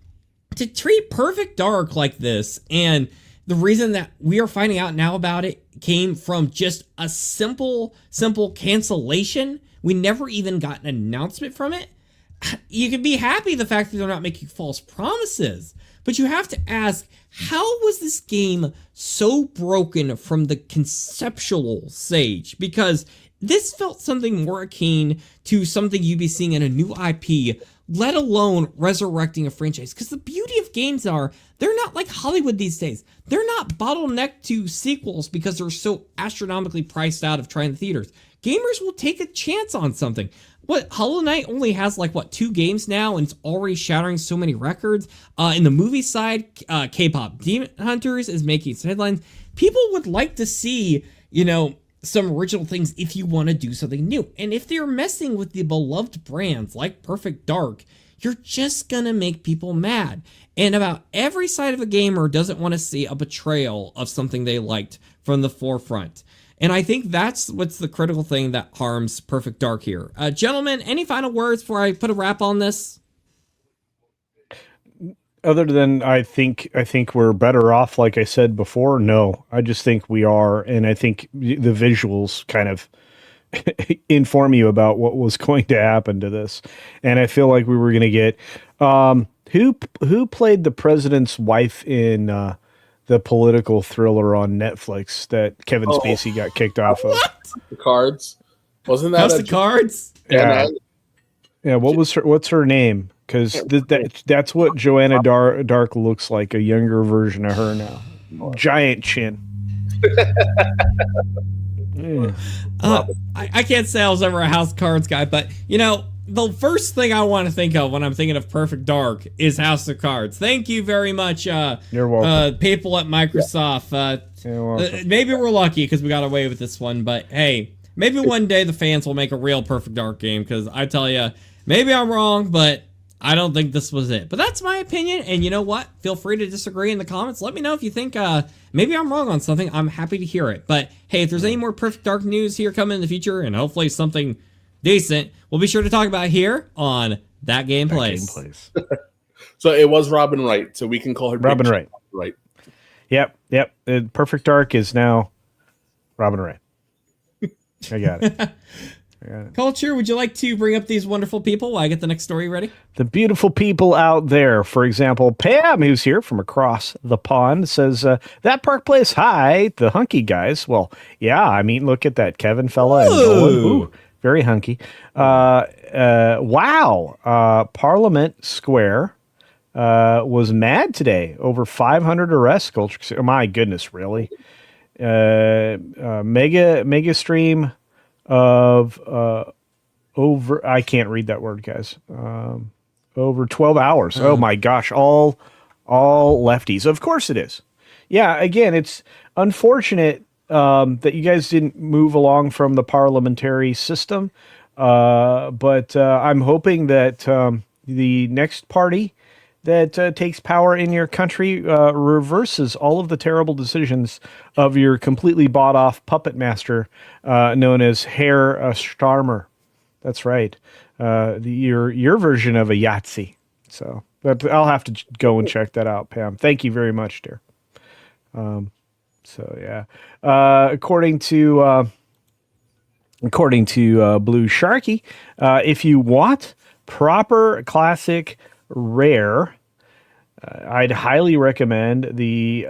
to treat Perfect Dark like this, and the reason that we are finding out now about it came from just a simple cancellation. We never even got an announcement from it. You can be happy the fact that they're not making false promises, but you have to ask, how was this game so broken from the conceptual stage? Because this felt something more akin to something you'd be seeing in a new IP, let alone resurrecting a franchise. Because the beauty of games are, they're not like Hollywood these days. They're not bottlenecked to sequels because they're so astronomically priced out of trying the theaters. Gamers will take a chance on something. Hollow Knight only has 2 games now, and it's already shattering so many records. In the movie side, K-pop Demon Hunters is making its headlines. People would like to see, some original things if you want to do something new. And if they're messing with the beloved brands like Perfect Dark, you're just gonna make people mad. And about every side of a gamer doesn't want to see a betrayal of something they liked from the forefront. And I think that's what's the critical thing that harms Perfect Dark here. Gentlemen, any final words before I put a wrap on this? Other than I think we're better off, like I said before. No, I just think we are, and I think the visuals kind of inform you about what was going to happen to this. And I feel like we were going to get who played the president's wife in the political thriller on Netflix that Kevin Spacey got kicked off of. The Cards, wasn't that House of Cards? Yeah, yeah. What's her name? Because that's what Joanna Dark looks like, a younger version of her now. Giant chin. I can't say I was ever a House of Cards guy, but the first thing I want to think of when I'm thinking of Perfect Dark is House of Cards. Thank you very much, you're welcome. people at Microsoft. You're welcome. Maybe we're lucky because we got away with this one, but hey, maybe one day the fans will make a real Perfect Dark game, because I tell you, maybe I'm wrong, but I don't think this was it. But that's my opinion, and you know what? Feel free to disagree in the comments. Let me know if you think maybe I'm wrong on something. I'm happy to hear it. But hey, if there's any more Perfect Dark news here coming in the future, and hopefully something decent, we'll be sure to talk about it here on That Game Plays. So it was Robin Wright, so we can call her Robin Wright. Right. Yep. Perfect Dark is now Robin Wright. I got it. Culture, would you like to bring up these wonderful people while I get the next story ready? The beautiful people out there, for example, Pam, who's here from across the pond, says, that Park Place, hi, the hunky guys. Well, yeah, I mean, look at that Kevin fella and Nolan. Ooh, very hunky. Wow. Parliament Square was mad today. Over 500 arrests. Culture. My goodness, really? Mega stream of over, I can't read that word, guys. Over 12 hours. Oh my gosh, all lefties. Of course it is. Yeah, again, it's unfortunate that you guys didn't move along from the parliamentary system, but I'm hoping that the next party that takes power in your country reverses all of the terrible decisions of your completely bought-off puppet master known as Herr Starmer. That's right. Your version of a Yahtzee. So I'll have to go and check that out, Pam. Thank you very much, dear. So yeah, according to Blue Sharky, if you want proper classic rare, I'd highly recommend the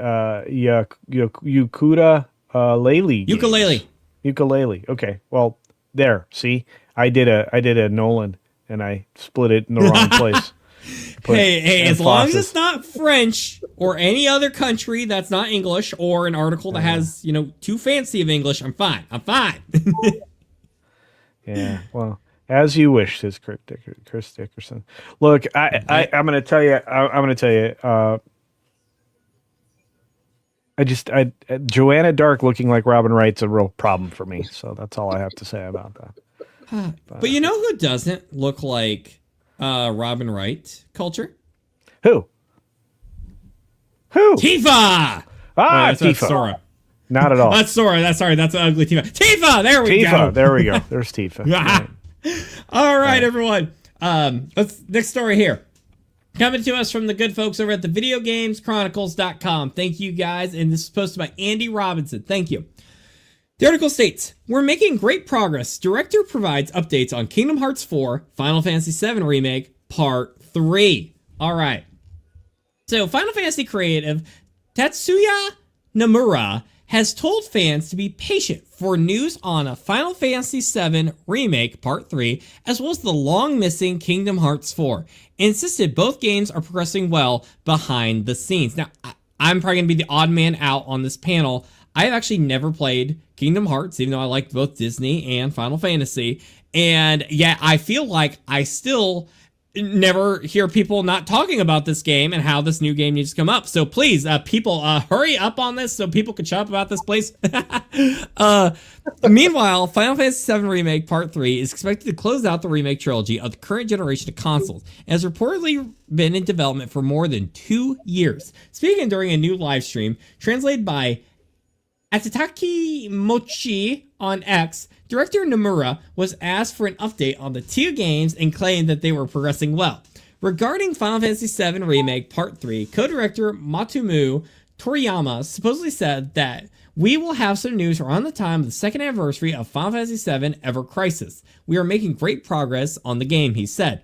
ukulele. Okay, well there. See, I did a Nolan and I split it in the wrong place. Hey, as long as it's not French or any other country that's not English or an article that has, too fancy of English, I'm fine. Yeah, well, as you wish, says Chris Dickerson. Look, I'm going to tell you. Joanna Dark looking like Robin Wright's a real problem for me. So that's all I have to say about that. But you know who doesn't look like Robin Wright? Culture? Who? Tifa! Tifa. Sora. Not at all. That's Sora. That's ugly Tifa. Tifa! There we go. There we go. There's Tifa. Right. All right, everyone. Next story here. Coming to us from the good folks over at the videogameschronicles.com. Thank you, guys. And this is posted by Andy Robinson. Thank you. The article states, we're making great progress. Director provides updates on Kingdom Hearts 4, Final Fantasy VII Remake, Part 3. All right. So, Final Fantasy creative Tatsuya Nomura has told fans to be patient for news on a Final Fantasy VII Remake Part 3, as well as the long-missing Kingdom Hearts 4. Insisted both games are progressing well behind the scenes. Now, I'm probably going to be the odd man out on this panel. I've actually never played Kingdom Hearts, even though I liked both Disney and Final Fantasy. And yeah, I feel like I still never hear people not talking about this game and how this new game needs to come up. So please, people, hurry up on this so people can shut up about this place. Meanwhile, Final Fantasy VII Remake Part 3 is expected to close out the remake trilogy of the current generation of consoles and has reportedly been in development for more than 2 years. Speaking during a new live stream, translated by Atataki Mochi on X, director Nomura was asked for an update on the two games and claimed that they were progressing well. Regarding Final Fantasy VII Remake Part 3, co-director Matsumu Toriyama supposedly said that we will have some news around the time of the second anniversary of Final Fantasy VII Ever Crisis. We are making great progress on the game, he said.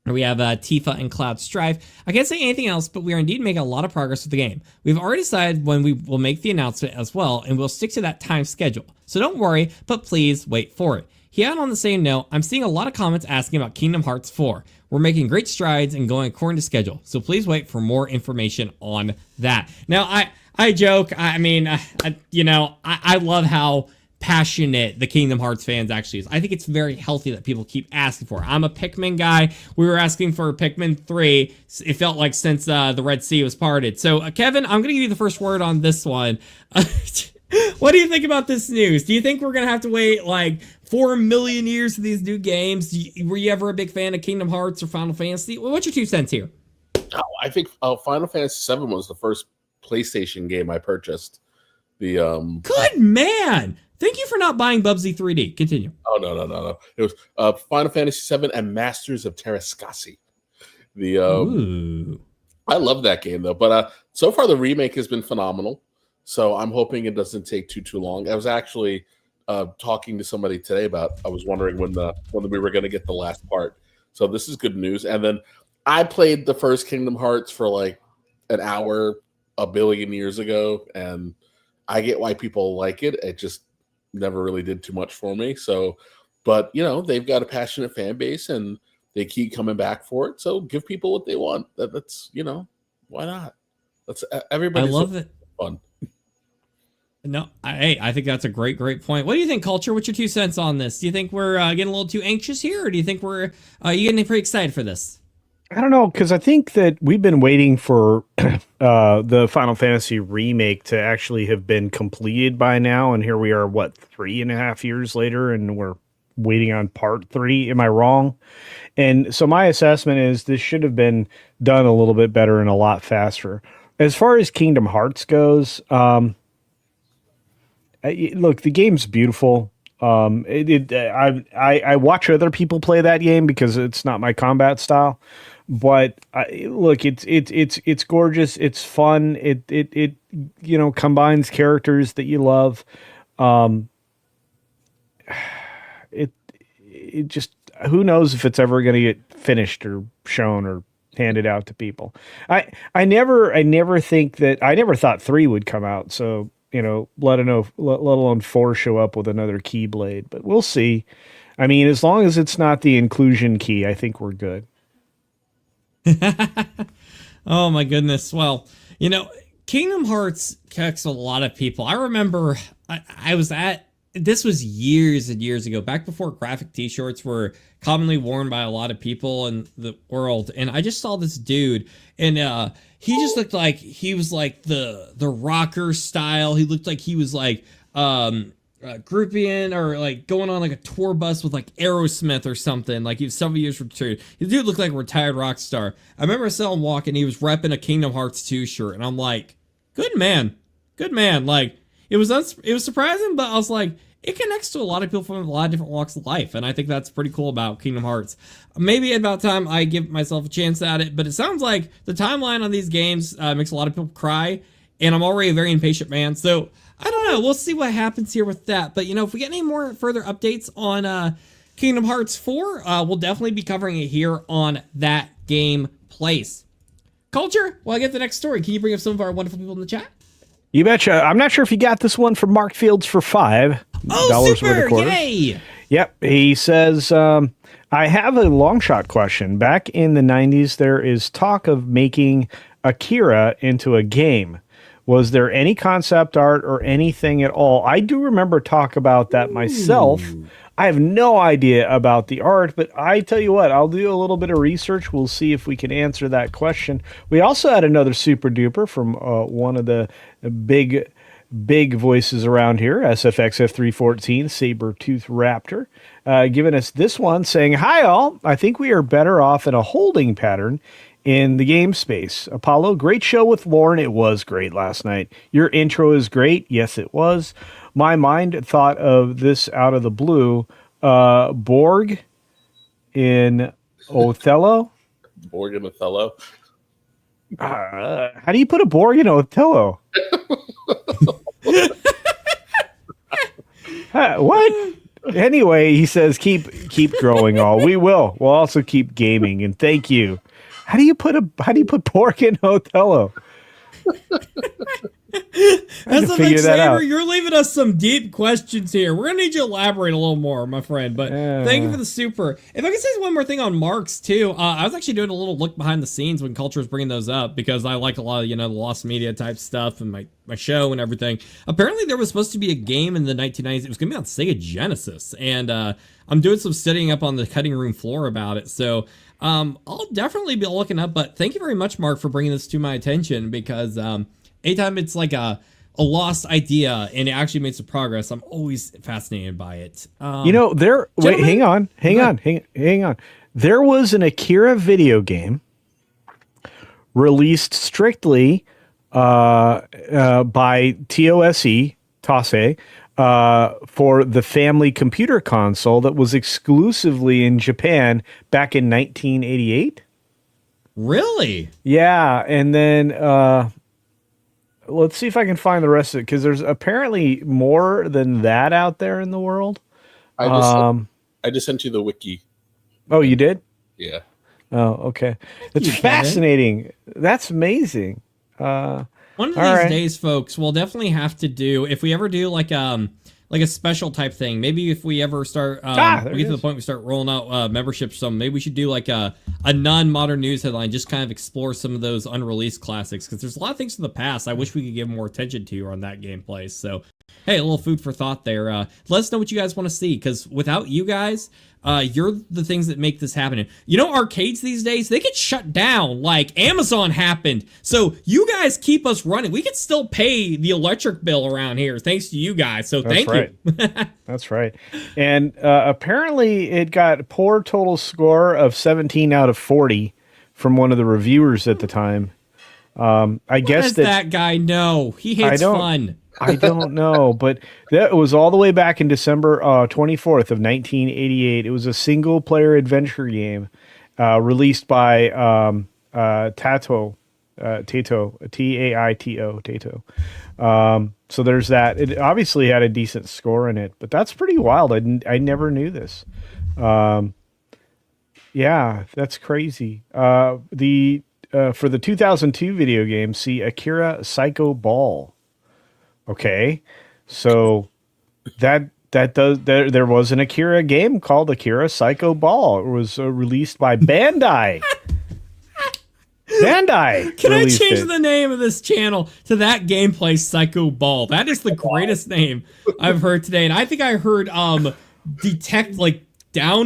We have Tifa and Cloud Strife. I can't say anything else, but we are indeed making a lot of progress with the game. We've already decided when we will make the announcement as well, and we'll stick to that time schedule. So don't worry, but please wait for it. He had on the same note, I'm seeing a lot of comments asking about Kingdom Hearts 4. We're making great strides and going according to schedule. So please wait for more information on that. Now, I joke. I mean, I love how passionate the Kingdom Hearts fans actually is. I think it's very healthy that people keep asking for it. I'm a Pikmin guy. We were asking for Pikmin 3. It felt like since the Red Sea was parted. So, Kevin, I'm going to give you the first word on this one. What do you think about this news? Do you think we're going to have to wait like 4 million years for these new games? Were you ever a big fan of Kingdom Hearts or Final Fantasy? What's your 2 cents here? I think Final Fantasy VII was the first PlayStation game I purchased. Good man! Thank you for not buying Bubsy 3D. Continue. Oh, no. It was Final Fantasy VII and Masters of Terrascasi. I love that game, though. But so far the remake has been phenomenal. So I'm hoping it doesn't take too long. I was actually talking to somebody today about. I was wondering when we were going to get the last part. So this is good news. And then I played the first Kingdom Hearts for like an hour a billion years ago, and I get why people like it. It just never really did too much for me. So, but they've got a passionate fan base, and they keep coming back for it. So give people what they want. That's why not? That's everybody. I love it. Fun. No, I think that's a great point. What do you think, Culture? What's your 2 cents on this? Do you think we're getting a little too anxious here, or do you think we're you getting pretty excited for this? I don't know, because I think that we've been waiting for the Final Fantasy remake to actually have been completed by now, and here we are, 3.5 years later, and we're waiting on part 3. Am I wrong? And so my assessment is this should have been done a little bit better and a lot faster. As far as Kingdom Hearts goes, look, the game's beautiful. I watch other people play that game because it's not my combat style, but look, it's gorgeous. It's fun. It combines characters that you love. It just, who knows if it's ever going to get finished or shown or handed out to people. I never thought 3 would come out. So, let alone 4 show up with another Keyblade, but we'll see. I mean, as long as it's not the inclusion key, I think we're good. Oh my goodness. Well, Kingdom Hearts connects a lot of people. I remember this was years and years ago, back before graphic t-shirts were commonly worn by a lot of people in the world. And I just saw this dude, and he just looked like he was like the rocker style. He looked like he was like grouping or like going on like a tour bus with like Aerosmith or something. Like he was several years retired. The dude looked like a retired rock star. I remember selling walking. He was repping a Kingdom Hearts 2 shirt, and I'm like, good man. Like it was surprising, but I was like, it connects to a lot of people from a lot of different walks of life, and I think that's pretty cool about Kingdom Hearts. Maybe about time I give myself a chance at it, but it sounds like the timeline on these games makes a lot of people cry, and I'm already a very impatient man, so I don't know. We'll see what happens here with that. But, if we get any more further updates on Kingdom Hearts 4, we'll definitely be covering it here on That Game Place. Culture, well, I get the next story. Can you bring up some of our wonderful people in the chat? You betcha. I'm not sure if you got this one from Mark Fields for $5. Oh, super! Yay! Yep. He says, I have a long shot question. Back in the 90s, there is talk of making Akira into a game. Was there any concept art or anything at all? I do remember talk about that myself. I have no idea about the art, but I tell you what, I'll do a little bit of research. We'll see if we can answer that question. We also had another super duper from one of the big voices around here, SFXF314, Sabertooth Raptor, giving us this one saying, "Hi all, I think we are better off in a holding pattern in the game space. Apollo, great show with Lauren. It was great last night. Your intro is great. Yes, it was. My mind thought of this out of the blue. Borg in Othello. Borg in Othello. How do you put a Borg in Othello? What? Anyway, he says, keep growing all. We will. We'll also keep gaming, and thank you. How do you put Borg in Othello? As a big saver, you're leaving us some deep questions here. We're gonna need you to elaborate a little more, my friend. But thank you for the super. If I could say one more thing on Marks too, I was actually doing a little look behind the scenes when Culture was bringing those up, because I like a lot of the lost media type stuff and my show and everything. Apparently, there was supposed to be a game in the 1990s. It was gonna be on Sega Genesis, and I'm doing some studying up on the cutting room floor about it. So I'll definitely be looking up. But thank you very much, Mark, for bringing this to my attention, because anytime it's like a lost idea and it actually makes some progress, I'm always fascinated by it. Wait, hang on. There was an Akira video game released strictly by Tose for the family computer console that was exclusively in Japan back in 1988. Really? Yeah, and then let's see if I can find the rest of it, because there's apparently more than that out there in the world. I just sent you the wiki. Oh, you did? Yeah. Oh, okay. It's fascinating. That's amazing. One of these days, folks, we'll definitely have to do, if we ever do like a special type thing. Maybe if we ever start, we get to the point we start rolling out memberships. Maybe we should do like a non-modern news headline, just kind of explore some of those unreleased classics, because there's a lot of things from the past I wish we could give more attention to on that gameplay. So, hey, a little food for thought there. Let us know what you guys want to see, because without you guys, you're the things that make this happen. You know, arcades these days, they get shut down like Amazon happened. So you guys keep us running. We can still pay the electric bill around here thanks to you guys. So thank you. That's right. And apparently it got a poor total score of 17 out of 40 from one of the reviewers at the time. I guess that guy know? He hates fun. I don't know, but that was all the way back in December 24th of 1988. It was a single-player adventure game released by Taito, T-A-I-T-O, Taito. So there's that. It obviously had a decent score in it, but that's pretty wild. I never knew this. Yeah, that's crazy. For the 2002 video game, see Akira Psycho Ball. Okay, so there was an Akira game called Akira Psycho Ball. It was released by Bandai. Bandai. Can I change the name of this channel to That Gameplay Psycho Ball? That is the greatest name I've heard today, and I think I heard down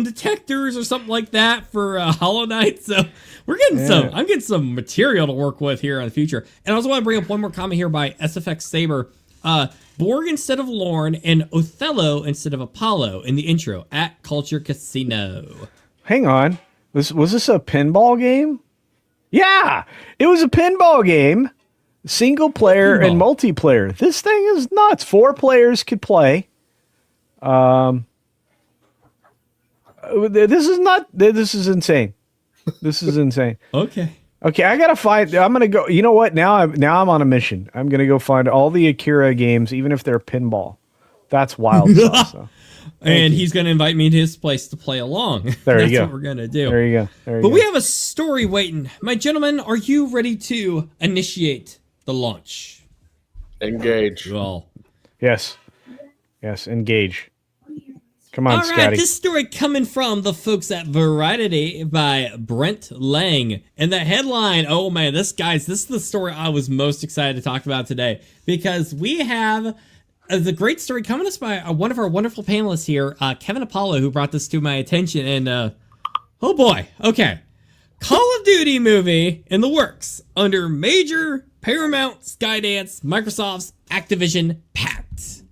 detectors or something like that for Hollow Knight. So we're getting I'm getting some material to work with here in the future. And I also want to bring up one more comment here by SFX Saber. Borg instead of Lorne and Othello instead of Apollo in the intro at Culture Casino. Hang on. Was this a pinball game? Yeah, it was a pinball game. Single player and multiplayer. This thing is nuts. 4 players could play. This is insane. This is insane. Okay, I gotta find. I'm gonna go. You know what? Now I'm on a mission. I'm gonna go find all the Akira games, even if they're pinball. That's wild stuff. So. And he's gonna invite me to his place to play along. That's what we're gonna do. There you go. We have a story waiting, my gentlemen. Are you ready to initiate the launch? Engage. Well, yes. Engage. Come on, Scotty. All right, this story coming from the folks at Variety by Brent Lang. And the headline, oh man, this is the story I was most excited to talk about today, because we have the great story coming to us by one of our wonderful panelists here, Kevin Apollo, who brought this to my attention. And oh boy, okay. Call of Duty movie in the works under major Paramount, Skydance, Microsoft's Activision pact.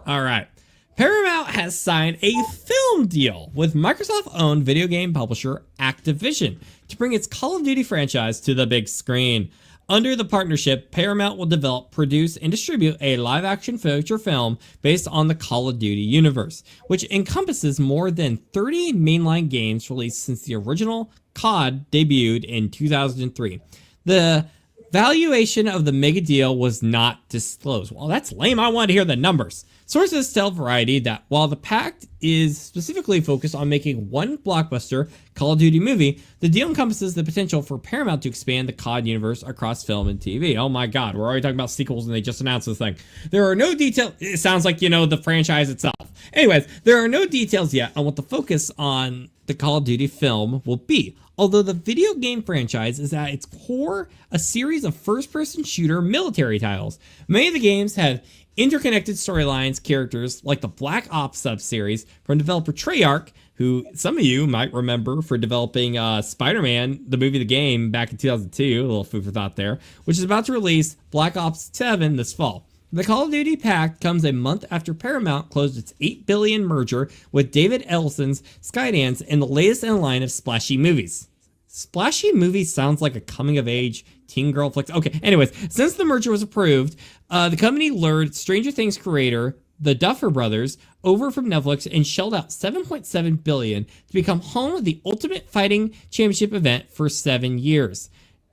All right. Paramount has signed a film deal with Microsoft-owned video game publisher Activision to bring its Call of Duty franchise to the big screen. Under the partnership, Paramount will develop, produce, and distribute a live-action feature film based on the Call of Duty universe, which encompasses more than 30 mainline games released since the original COD debuted in 2003. The valuation of the mega deal was not disclosed. Well, that's lame. I wanted to hear the numbers. Sources tell Variety that while the pact is specifically focused on making one blockbuster Call of Duty movie, the deal encompasses the potential for Paramount to expand the COD universe across film and TV. Oh my god, we're already talking about sequels and they just announced this thing. There are no details. It sounds like, the franchise itself. Anyways, there are no details yet on what the focus on the Call of Duty film will be. Although the video game franchise is at its core a series of first-person shooter military titles. Many of the games have interconnected storylines, characters like the Black Ops sub-series from developer Treyarch, who some of you might remember for developing Spider-Man, the movie, the game, back in 2002, a little food for thought there, which is about to release Black Ops 7 this fall. The Call of Duty pact comes a month after Paramount closed its $8 billion merger with David Ellison's Skydance and the latest in a line of splashy movies. Splashy movies sounds like a coming-of-age teen girl flick. Okay, anyways, since the merger was approved, the company lured Stranger Things creator, the Duffer Brothers, over from Netflix and shelled out $7.7 billion to become home of the Ultimate Fighting Championship event for 7 years.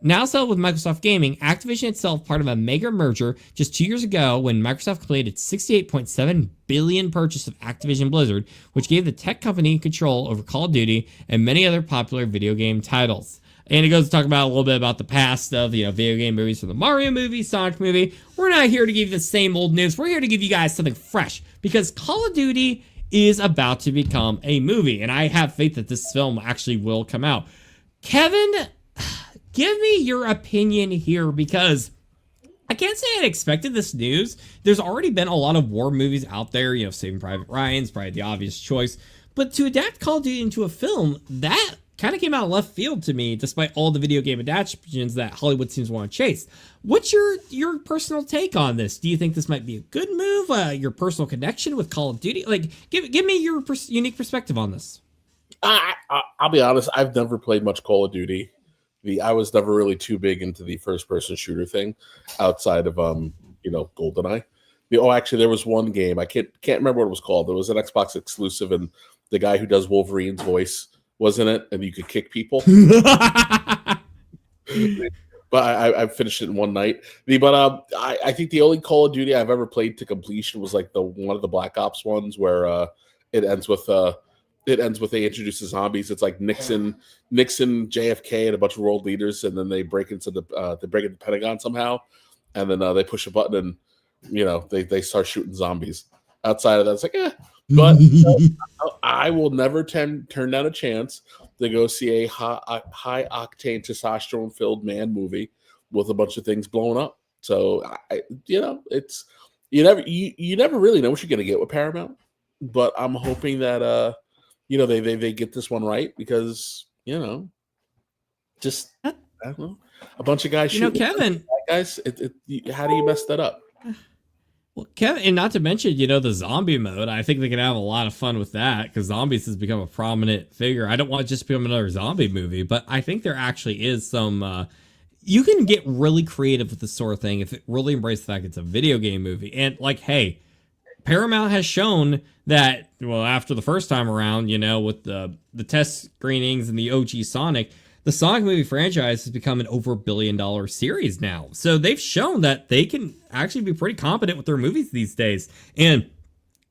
Now settled with Microsoft Gaming, Activision itself part of a mega merger just 2 years ago when Microsoft completed its $68.7 billion purchase of Activision Blizzard, which gave the tech company control over Call of Duty and many other popular video game titles. And it goes to talk about a little bit about the past of, video game movies from the Mario movie, Sonic movie. We're not here to give you the same old news. We're here to give you guys something fresh because Call of Duty is about to become a movie. And I have faith that this film actually will come out. Kevin, give me your opinion here because I can't say I expected this news. There's already been a lot of war movies out there, Saving Private Ryan's probably the obvious choice. But to adapt Call of Duty into a film, that kind of came out of left field to me, despite all the video game adaptations that Hollywood seems to want to chase. What's your personal take on this? Do you think this might be a good move? Your personal connection with Call of Duty? Like, give me your unique perspective on this. I'll be honest. I've never played much Call of Duty. I was never really too big into the first-person shooter thing, outside of GoldenEye. Actually, there was one game I can't remember what it was called. There was an Xbox exclusive, and the guy who does Wolverine's voice was in it, and you could kick people. But I finished it in one night. I think the only Call of Duty I've ever played to completion was like one of the Black Ops ones where it ends with they introduce the zombies. It's like Nixon, JFK, and a bunch of world leaders, and then they break into the Pentagon somehow, and then they push a button, and they start shooting zombies. Outside of that, it's like But I will never turn down a chance to go see a high octane testosterone filled man movie with a bunch of things blowing up. So it's you never really know what you're gonna get with Paramount. But I'm hoping that they get this one right because just I don't know, a bunch of guys shooting Kevin, guys. How do you mess that up? Well, Kevin, and not to mention, the zombie mode. I think they can have a lot of fun with that because zombies has become a prominent figure. I don't want it just to become another zombie movie, but I think there actually is some. You can get really creative with this sort of thing if it really embraces the fact it's a video game movie. And hey, Paramount has shown that, after the first time around, with the test screenings and the OG Sonic, the Sonic movie franchise has become an over $1 billion series now. So they've shown that they can actually be pretty competent with their movies these days. And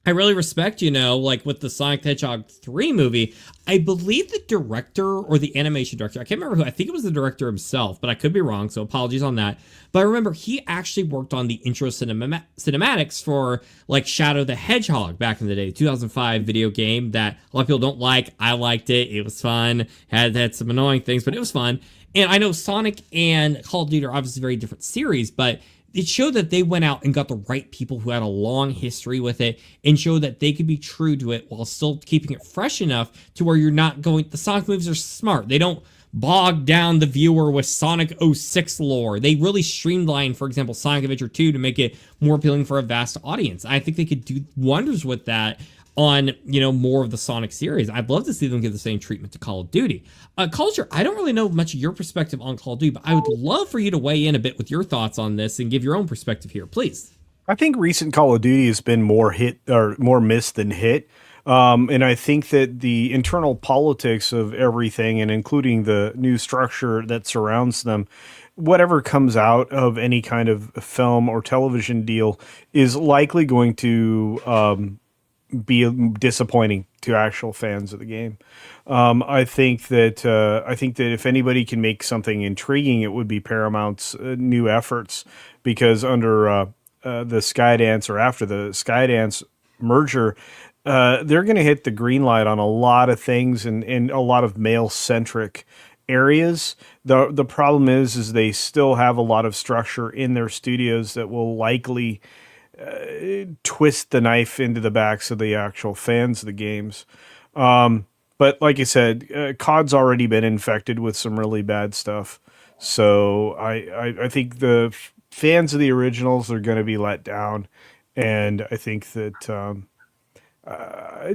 I really respect, with the Sonic the Hedgehog 3 movie, I believe the director or the animation director, I can't remember who, I think it was the director himself, but I could be wrong, so apologies on that. But I remember he actually worked on the intro cinematics for, Shadow the Hedgehog back in the day, 2005 video game that a lot of people don't like. I liked it. It was fun. Had some annoying things, but it was fun. And I know Sonic and Call of Duty are obviously very different series, but it showed that they went out and got the right people who had a long history with it and showed that they could be true to it while still keeping it fresh enough to where you're not going. The Sonic movies are smart. They don't bog down the viewer with Sonic 06 lore. They really streamline, for example, Sonic Adventure 2 to make it more appealing for a vast audience. I think they could do wonders with that on, more of the Sonic series. I'd love to see them give the same treatment to Call of Duty. Culture, I don't really know much of your perspective on Call of Duty, but I would love for you to weigh in a bit with your thoughts on this and give your own perspective here, please. I think recent Call of Duty has been more hit or more miss than hit. And I think that the internal politics of everything, and including the new structure that surrounds them, whatever comes out of any kind of film or television deal is likely going to be disappointing to actual fans of the game. I think that if anybody can make something intriguing, it would be Paramount's new efforts, because under the Skydance, or after the Skydance merger, they're going to hit the green light on a lot of things and a lot of male-centric areas. The problem is they still have a lot of structure in their studios that will likely twist the knife into the backs of the actual fans of the games. But like I said, COD's already been infected with some really bad stuff. So I think the fans of the originals are going to be let down. And I think that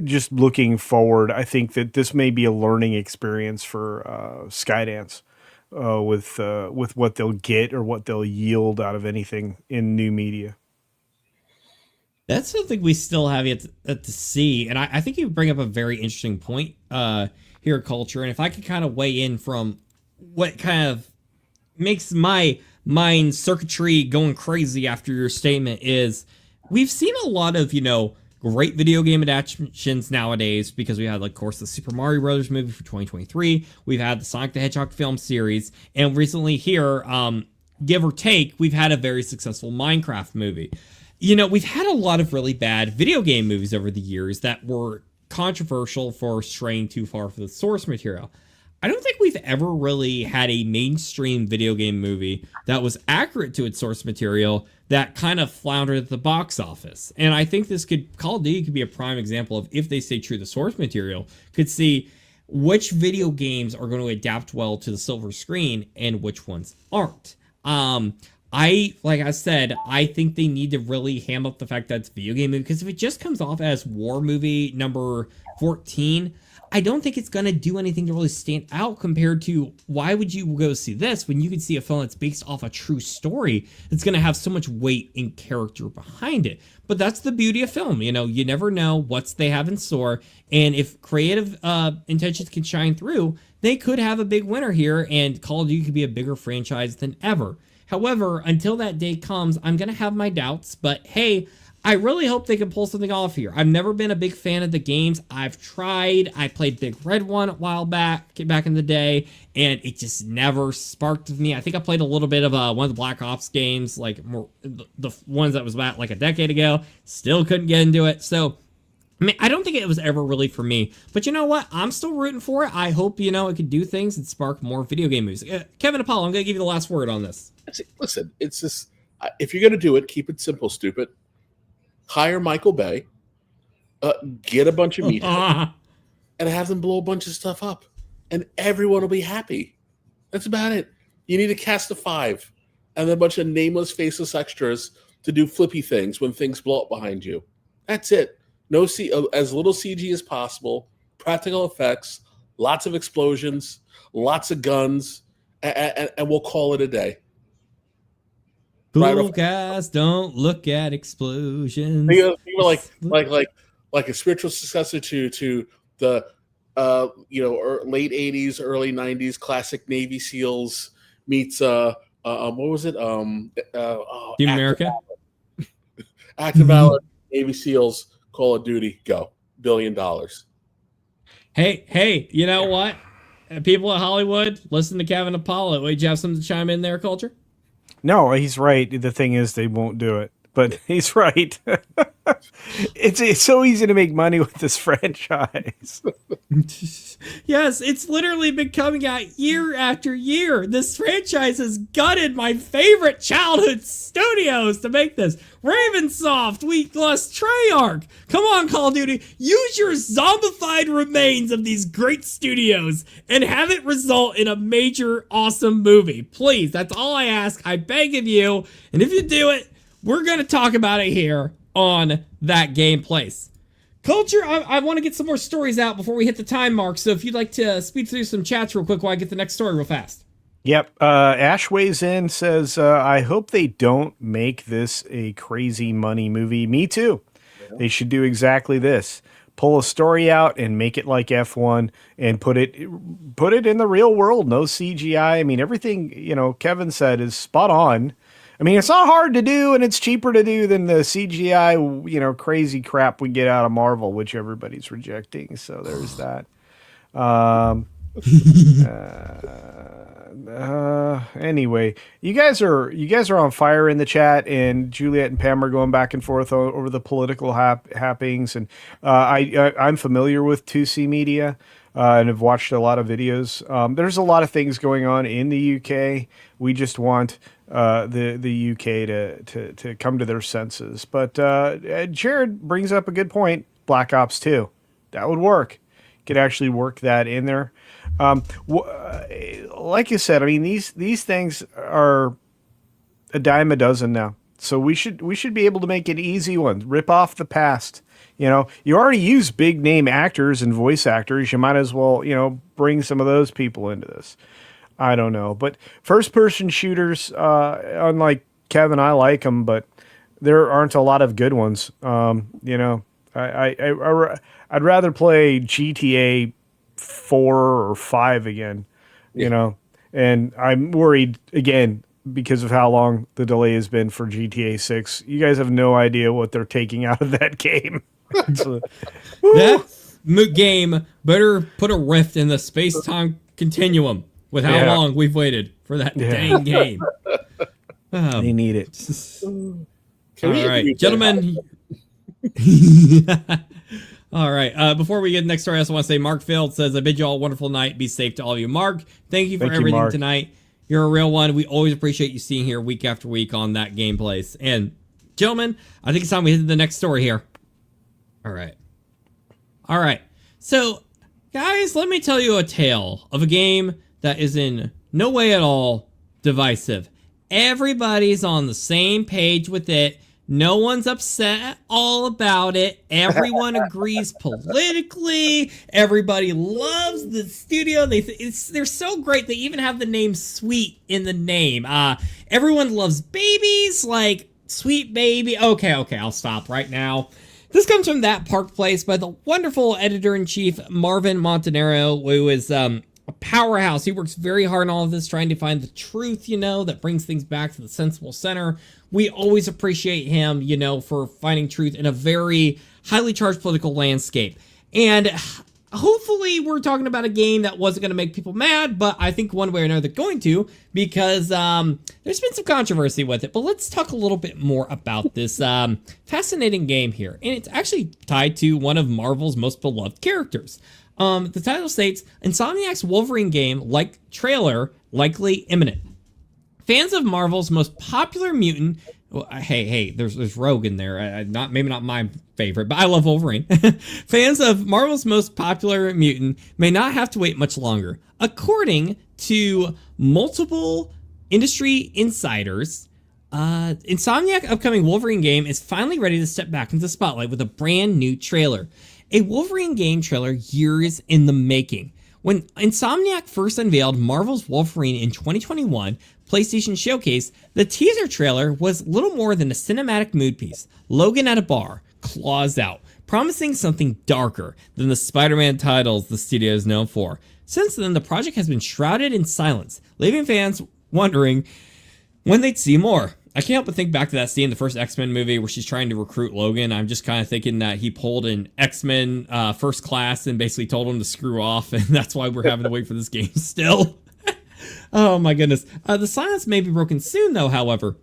just looking forward, I think that this may be a learning experience for Skydance with what they'll get or what they'll yield out of anything in new media. That's something we still have yet to see. And I think you bring up a very interesting point here, Culture. And if I could kind of weigh in from what kind of makes my mind circuitry going crazy after your statement is we've seen a lot of, great video game adaptations nowadays because we had, like, of course, the Super Mario Brothers movie for 2023. We've had the Sonic the Hedgehog film series. And recently here, give or take, we've had a very successful Minecraft movie. We've had a lot of really bad video game movies over the years that were controversial for straying too far from the source material. I don't think we've ever really had a mainstream video game movie that was accurate to its source material that kind of floundered at the box office. And I think Call of Duty could be a prime example of, if they stay true to the source material, could see which video games are going to adapt well to the silver screen and which ones aren't. Like I said, I think they need to really ham up the fact that it's a video game movie, because if it just comes off as war movie number 14, I don't think it's going to do anything to really stand out compared to, why would you go see this when you could see a film that's based off a true story that's going to have so much weight and character behind it. But that's the beauty of film. You never know what they have in store. And if creative intentions can shine through, they could have a big winner here, and Call of Duty could be a bigger franchise than ever. However, until that day comes, I'm going to have my doubts. But hey, I really hope they can pull something off here. I've never been a big fan of the games. I've tried. I played Big Red one a while back in the day, and it just never sparked with me. I think I played a little bit of one of the Black Ops games, like more the ones that was about like a decade ago. Still couldn't get into it. So, I don't think it was ever really for me. But you know what? I'm still rooting for it. I hope, it could do things and spark more video game movies. Kevin Apollo, I'm going to give you the last word on this. Listen, it's just, if you're going to do it, keep it simple, stupid. Hire Michael Bay, get a bunch of media, and have them blow a bunch of stuff up, and everyone will be happy. That's about it. You need a cast of 5 and a bunch of nameless, faceless extras to do flippy things when things blow up behind you. That's it. As little CG as possible, practical effects, lots of explosions, lots of guns, and we'll call it a day. Cool guys don't look at explosions. Like a spiritual successor to the late 80s, early 90s classic Navy SEALs meets what was it? Team America. Active Valor, Navy SEALs, Call of Duty, go. $1 billion. Hey, you know what? People at Hollywood, listen to Kevin Apollo. Would you have something to chime in there, Culture? No, he's right. The thing is, they won't do it. But he's right. It's so easy to make money with this franchise. Yes, it's literally been coming out year after year. This franchise has gutted my favorite childhood studios to make this. Ravensoft, we lost Treyarch. Come on, Call of Duty. Use your zombified remains of these great studios and have it result in a major, awesome movie. Please, that's all I ask. I beg of you. And if you do it, we're going to talk about it here on That Game Place. Culture, I want to get some more stories out before we hit the time mark. So if you'd like to speed through some chats real quick while I get the next story real fast. Yep. Ash weighs in, says, I hope they don't make this a crazy money movie. Me too. Yeah. They should do exactly this. Pull a story out and make it like F1 and put it in the real world. No CGI. I mean, everything, Kevin said is spot on. I mean, it's not hard to do, and it's cheaper to do than the CGI, crazy crap we get out of Marvel, which everybody's rejecting. So there's that. Anyway, you guys are on fire in the chat, and Juliet and Pam are going back and forth over the political happenings, and I'm familiar with 2C Media. And have watched a lot of videos. There's a lot of things going on in the UK. We just want the UK to come to their senses. But Jared brings up a good point. Black Ops 2, that would work. Could actually work that in there. Like you said, I mean these things are a dime a dozen now. So we should be able to make an easy one. Rip off the past. You already use big name actors and voice actors. You might as well, bring some of those people into this. I don't know. But first person shooters, unlike Kevin, I like them, but there aren't a lot of good ones. I'd rather play GTA 4 or 5 again. And I'm worried again because of how long the delay has been for GTA 6. You guys have no idea what they're taking out of that game. That game better put a rift in the space-time continuum with how long we've waited for that dang game. They need it. All right, gentlemen. All right. Before we get to the next story, I also want to say Mark Field says, I bid you all a wonderful night. Be safe to all of you. Mark, thank you for everything tonight. You're a real one. We always appreciate you seeing here week after week on that gameplays. And gentlemen, I think it's time we hit the next story here. All right. So, guys, let me tell you a tale of a game that is in no way at all divisive. Everybody's on the same page with it. No one's upset at all about it. Everyone agrees politically. Everybody loves the studio. They're so great. They even have the name Sweet in the name. Everyone loves babies, like Sweet Baby. Okay, I'll stop right now. This comes from That Park Place by the wonderful editor-in-chief Marvin Montanaro, who is a powerhouse. He works very hard on all of this, trying to find the truth, that brings things back to the sensible center. We always appreciate him, for finding truth in a very highly charged political landscape. And hopefully we're talking about a game that wasn't going to make people mad, but I think one way or another they're going to, because there's been some controversy with it. But let's talk a little bit more about this fascinating game here. And it's actually tied to one of Marvel's most beloved characters. The title states, Insomniac's Wolverine game, trailer, likely imminent. Fans of Marvel's most popular mutant, there's Rogue in there. Maybe not my favorite, but I love Wolverine. Fans of Marvel's most popular mutant may not have to wait much longer. According to multiple industry insiders, Insomniac's upcoming Wolverine game is finally ready to step back into the spotlight with a brand new trailer. A Wolverine game trailer years in the making. When Insomniac first unveiled Marvel's Wolverine in 2021 PlayStation Showcase, the teaser trailer was little more than a cinematic mood piece. Logan at a bar, claws out, promising something darker than the Spider-Man titles the studio is known for. Since then, the project has been shrouded in silence, leaving fans wondering when they'd see more. I can't help but think back to that scene in the first X-Men movie where she's trying to recruit Logan. I'm just kind of thinking that he pulled an X-Men First Class and basically told him to screw off, and that's why we're having to wait for this game still. Oh my goodness. The silence may be broken soon though, however.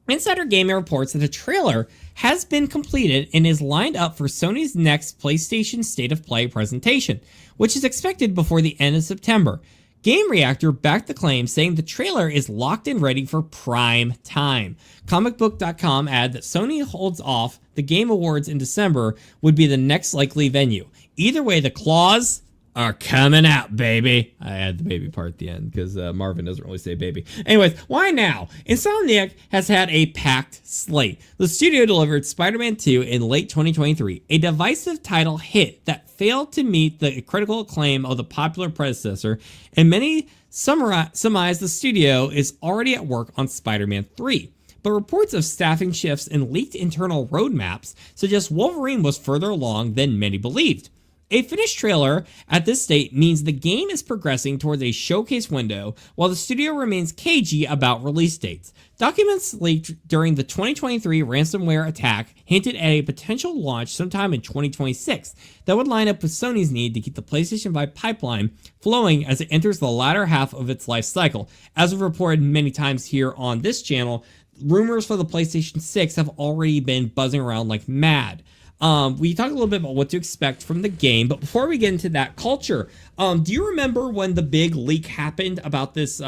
Insider Gaming reports that a trailer has been completed and is lined up for Sony's next PlayStation State of Play presentation, which is expected before the end of September. Game Reactor backed the claim, saying the trailer is locked and ready for prime time. Comicbook.com added that Sony holds off the Game Awards in December would be the next likely venue. Either way, the claws are coming out, baby. I add the baby part at the end because Marvin doesn't really say baby. Anyways, why now? Insomniac has had a packed slate. The studio delivered Spider-Man 2 in late 2023, a divisive title hit that failed to meet the critical acclaim of the popular predecessor, and many surmise the studio is already at work on Spider-Man 3. But reports of staffing shifts and leaked internal roadmaps suggest Wolverine was further along than many believed. A finished trailer at this state means the game is progressing towards a showcase window, while the studio remains cagey about release dates. Documents leaked during the 2023 ransomware attack hinted at a potential launch sometime in 2026 that would line up with Sony's need to keep the PlayStation 5 pipeline flowing as it enters the latter half of its life cycle. As we've reported many times here on this channel, rumors for the PlayStation 6 have already been buzzing around like mad. We talked a little bit about what to expect from the game, but before we get into that culture, do you remember when the big leak happened about this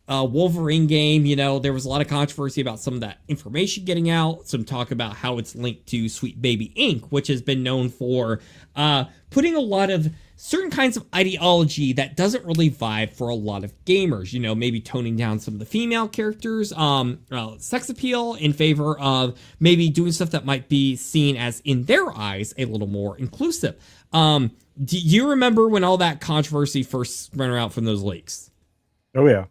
Wolverine game? There was a lot of controversy about some of that information getting out, some talk about how it's linked to Sweet Baby Inc., which has been known for putting a lot of certain kinds of ideology that doesn't really vibe for a lot of gamers, maybe toning down some of the female characters, sex appeal in favor of maybe doing stuff that might be seen as, in their eyes, a little more inclusive. Do you remember when all that controversy first ran out from those leaks? Oh, yeah.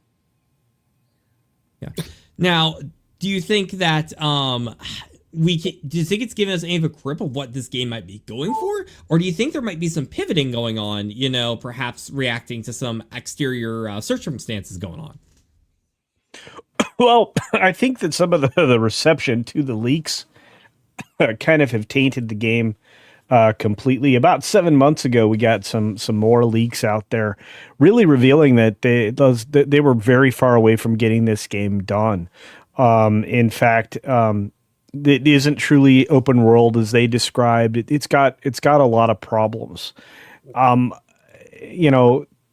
Yeah. Now, do you think that do you think it's giving us any of a grip of what this game might be going for? Or do you think there might be some pivoting going on, perhaps reacting to some exterior circumstances going on? Well, I think that some of the reception to the leaks kind of have tainted the game completely. About 7 months ago, we got some more leaks out there, really revealing that they were very far away from getting this game done. In fact, it isn't truly open world as they described. It's got a lot of problems.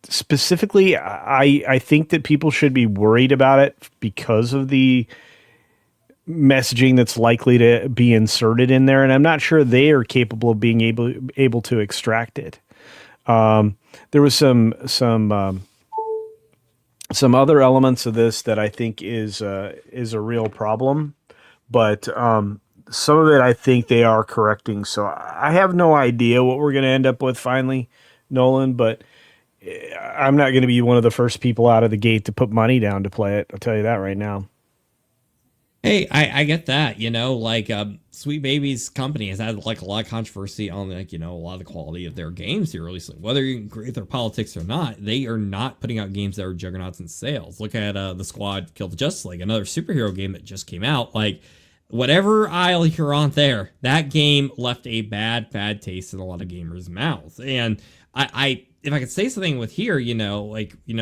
Specifically, I think that people should be worried about it because of the messaging that's likely to be inserted in there, and I'm not sure they are capable of being able to extract it. There was some other elements of this that I think is a real problem, but some of it I think they are correcting. So I have no idea what we're going to end up with finally, Nolan, but I'm not going to be one of the first people out of the gate to put money down to play it. I'll tell you that right now. Hey, I get that, Sweet Baby's company has had like a lot of controversy on a lot of the quality of their games here releasing. Whether you agree with their politics or not, they are not putting out games that are juggernauts in sales. Look at The Squad Killed the Justice League, another superhero game that just came out. Like, whatever aisle you're on there, that game left a bad taste in a lot of gamers' mouths. And I if I could say something with here,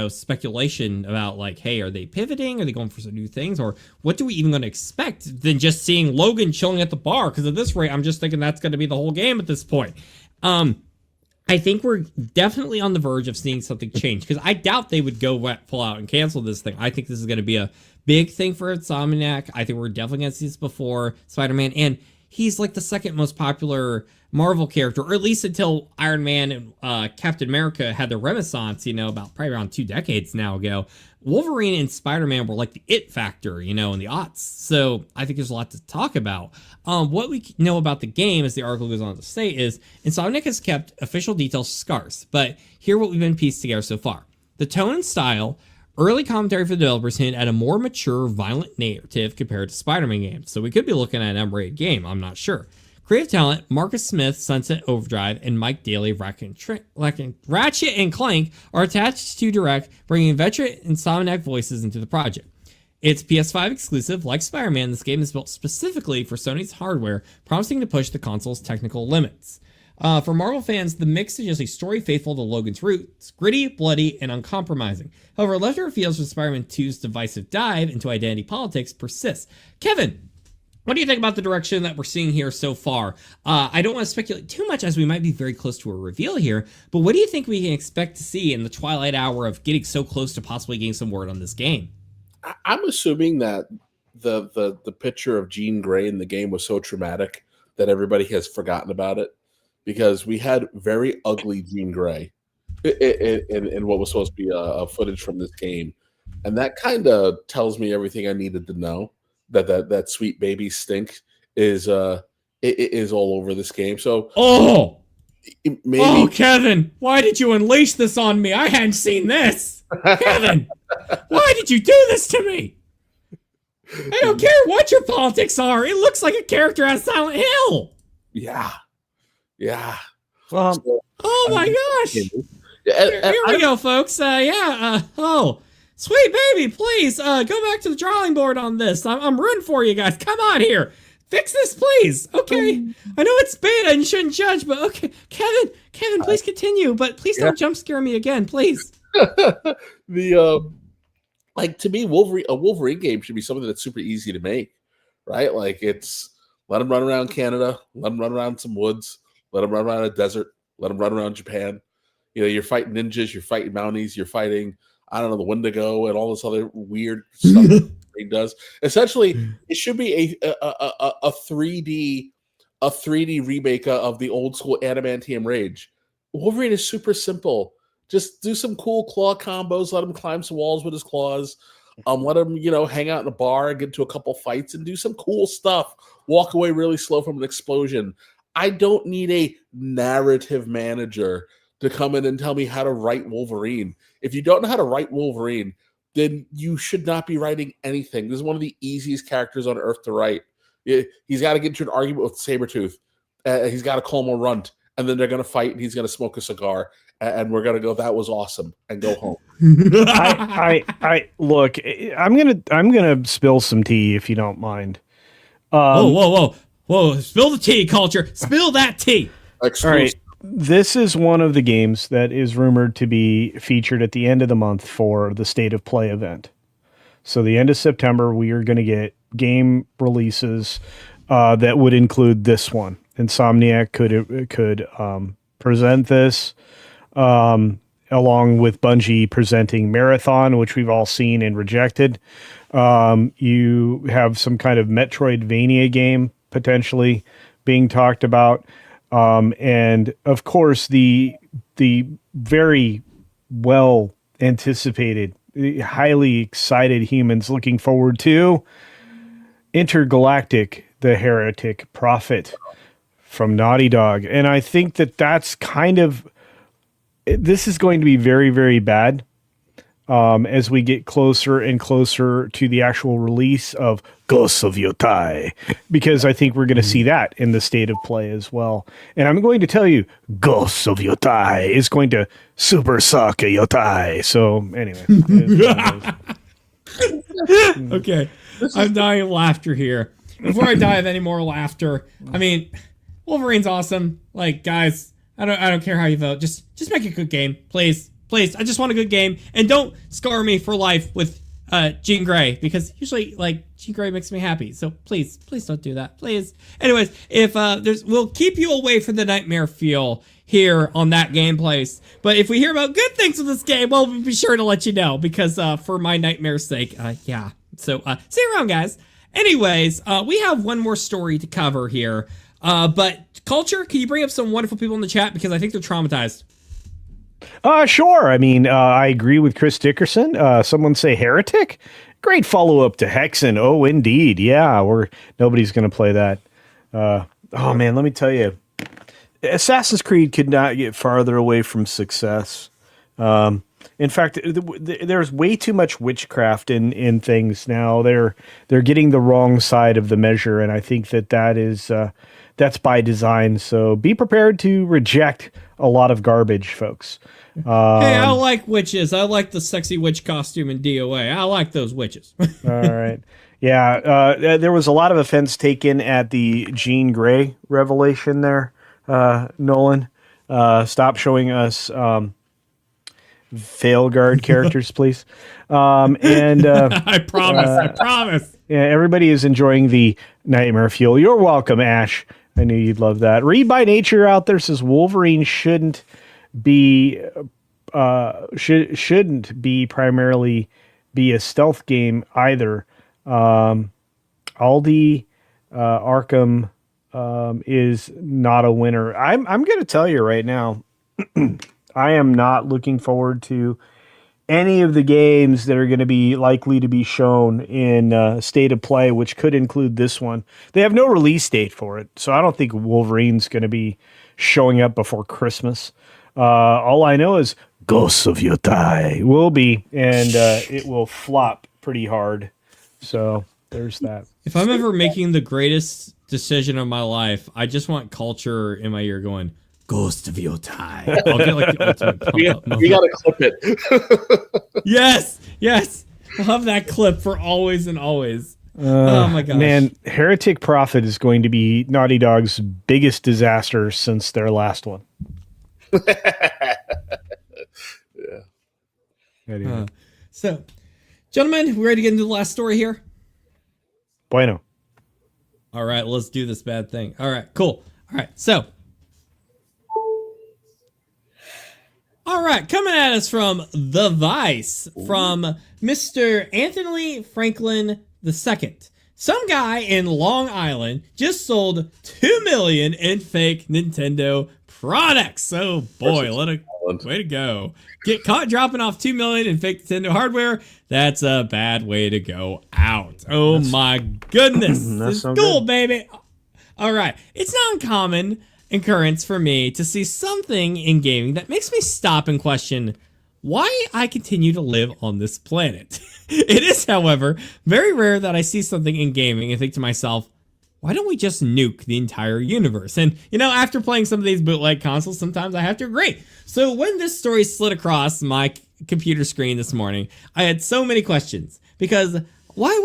speculation about like, hey, are they pivoting? Are they going for some new things? Or what do we even going to expect than just seeing Logan chilling at the bar? Because at this rate, I'm just thinking that's going to be the whole game at this point. I think we're definitely on the verge of seeing something change, because I doubt they would go full out and cancel this thing. I think this is going to be a big thing for Insomniac. I think we're definitely going to see this before Spider-Man, and he's like the second most popular Marvel character, or at least until Iron Man and Captain America had their renaissance, probably around 2 decades now ago. Wolverine and Spider-Man were like the it factor, in the aughts. So I think there's a lot to talk about. What we know about the game, as the article goes on to say, is Insomniac has kept official details scarce, but here what we've been pieced together so far. The tone and style, early commentary for the developers hint at a more mature, violent narrative compared to Spider-Man games. So we could be looking at an M-rated game, I'm not sure. Creative talent, Marcus Smith, Sunset Overdrive, and Mike Daly, Ratchet and Clank are attached to direct, bringing veteran Insomniac voices into the project. It's PS5 exclusive. Like Spider-Man, this game is built specifically for Sony's hardware, promising to push the console's technical limits. For Marvel fans, the mix is just a story faithful to Logan's roots, gritty, bloody, and uncompromising. However, leftover feels for Spider-Man 2's divisive dive into identity politics persists. Kevin, what do you think about the direction that we're seeing here so far? I don't want to speculate too much, as we might be very close to a reveal here, but what do you think we can expect to see in the twilight hour of getting so close to possibly getting some word on this game? I'm assuming that the picture of Jean Grey in the game was so traumatic that everybody has forgotten about it, because we had very ugly Jean Grey in what was supposed to be a footage from this game, and that kind of tells me everything I needed to know. That Sweet Baby stink is all over this game. So maybe Kevin, why did you unleash this on me? I hadn't seen this. Kevin, why did you do this to me? I don't care what your politics are. It looks like a character out of Silent Hill. Yeah. Oh my gosh. Here we go, folks. Sweet Baby, please go back to the drawing board on this. I'm rooting for you guys. Come on here. Fix this, please. Okay. I know it's beta and you shouldn't judge, but okay. Kevin, please continue, but please don't jump scare me again, please. To me, a Wolverine game should be something that's super easy to make, right? Like, it's let him run around Canada, let him run around some woods, let him run around a desert, let him run around Japan. You're fighting ninjas, you're fighting Mounties, you're fighting, I don't know, the Wendigo and all this other weird stuff that he does. Essentially, it should be a 3D remake of the old school Adamantium Rage. Wolverine is super simple. Just do some cool claw combos. Let him climb some walls with his claws. Let him, hang out in a bar and get into a couple fights and do some cool stuff. Walk away really slow from an explosion. I don't need a narrative manager to come in and tell me how to write Wolverine. If you don't know how to write Wolverine, then you should not be writing anything. This is one of the easiest characters on earth to write. He's got to get into an argument with Sabretooth. He's got to call him a runt, and then they're going to fight, and he's going to smoke a cigar, and we're going to go, that was awesome, and go home. I look, I'm gonna spill some tea if you don't mind. Whoa! Spill the tea, Culture. Spill that tea. Exclusive. All right. This is one of the games that is rumored to be featured at the end of the month for the State of Play event. So the end of September, we are going to get game releases that would include this one. Insomniac could present this along with Bungie presenting Marathon, which we've all seen and rejected. You have some kind of Metroidvania game potentially being talked about. And of course, the very well anticipated, highly excited humans looking forward to Intergalactic, the Heretic Prophet from Naughty Dog. And I think that's kind of, this is going to be very, very bad as we get closer and closer to the actual release of Ghosts of Yotai, because I think we're going to see that in the State of Play as well. And I'm going to tell you, Ghosts of Yotai is going to super suck a Yotai. So anyway. Okay. I'm dying of laughter here. Before I die of any more laughter, I mean, Wolverine's awesome. Like, guys, I don't care how you vote. Just make a good game, please. Please, I just want a good game, and don't scar me for life with Jean Grey, because usually, like, Jean Grey makes me happy. So please don't do that, please. Anyways, if we'll keep you away from the nightmare feel here on that gameplay. But if we hear about good things with this game, well, we'll be sure to let you know, because for my nightmare's sake, yeah. So see you around, guys. Anyways, we have one more story to cover here. But Culture, can you bring up some wonderful people in the chat, because I think they're traumatized. Sure. I mean, I agree with Chris Dickerson. Someone say Heretic. Great follow-up to Hexen. Oh, indeed. Yeah, nobody's going to play that. Oh, man, let me tell you. Assassin's Creed could not get farther away from success. In fact, there's way too much witchcraft in things now. They're getting the wrong side of the measure, and I think that's by design. So be prepared to reject a lot of garbage, folks. Hey, I like witches. I like the sexy witch costume in DOA. I like those witches. All right. Yeah, there was a lot of offense taken at the Jean Grey revelation there, Nolan. Stop showing us Failguard characters, please. I promise. Yeah, everybody is enjoying the Nightmare Fuel. You're welcome, Ash. I knew you'd love that. Read by Nature out there says Wolverine shouldn't be primarily be a stealth game either. Aldi Arkham is not a winner. I'm going to tell you right now, I am not looking forward to any of the games that are going to be likely to be shown in State of Play, which could include this one. They have no release date for it, so I don't think Wolverine's going to be showing up before Christmas. All I know is Ghosts of Yotai will be, and it will flop pretty hard. So there's that. If I'm ever making the greatest decision of my life, I just want Culture in my ear going, Ghost of Yotai. I'll get like the ultimate pump up. You gotta clip it. Yes. I'll have that clip for always and always. Oh my gosh. Man, Heretic Prophet is going to be Naughty Dog's biggest disaster since their last one. Yeah. So, gentlemen, we ready to get into the last story here? Bueno. All right, let's do this bad thing. All right, cool. All right, so. All right, coming at us from The Vice, from Mr. Anthony Franklin II. Some guy in Long Island just sold 2 million in fake Nintendo products. Oh boy, way to go. Get caught dropping off 2 million in fake Nintendo hardware. That's a bad way to go out. Oh my goodness. That's so cool, baby. All right, it's not uncommon occurrence for me to see something in gaming that makes me stop and question why I continue to live on this planet. It is, however, very rare that I see something in gaming and think to myself, why don't we just nuke the entire universe? And, after playing some of these bootleg consoles, sometimes I have to agree. So when this story slid across my computer screen this morning, I had so many questions. Because what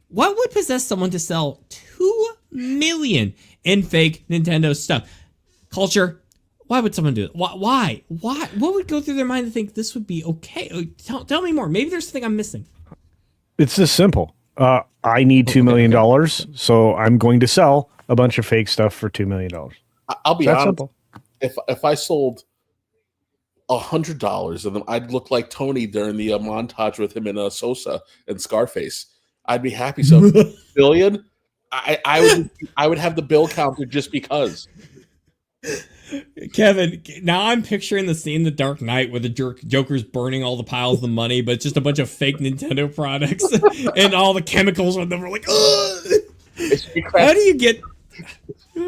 would possess someone to sell 2 million in fake Nintendo stuff? Culture, why would someone do it? Why? What would go through their mind to think this would be okay? Tell me more. Maybe there's something I'm missing. It's this simple. I need $2 million, so I'm going to sell a bunch of fake stuff for $2 million. I'll be honest. Simple. If I sold $100 of them, I'd look like Tony during the montage with him in Sosa and Scarface. I'd be happy. So billion, I would have the bill counter just because. Kevin, now I'm picturing the scene in The Dark Knight where the Joker's burning all the piles of money, but it's just a bunch of fake Nintendo products and all the chemicals on them are like, ugh! How do you get...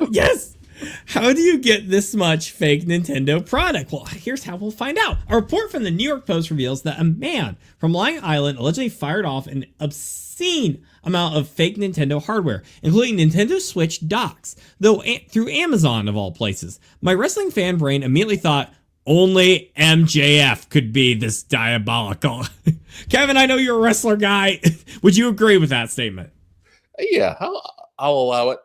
Yes! How do you get this much fake Nintendo product? Well, here's how we'll find out. A report from the New York Post reveals that a man from Long Island allegedly fired off an obscene amount of fake Nintendo hardware, including Nintendo Switch docks, though through Amazon of all places. My wrestling fan brain immediately thought, only MJF could be this diabolical. Kevin, I know you're a wrestler guy. Would you agree with that statement? Yeah, I'll allow it.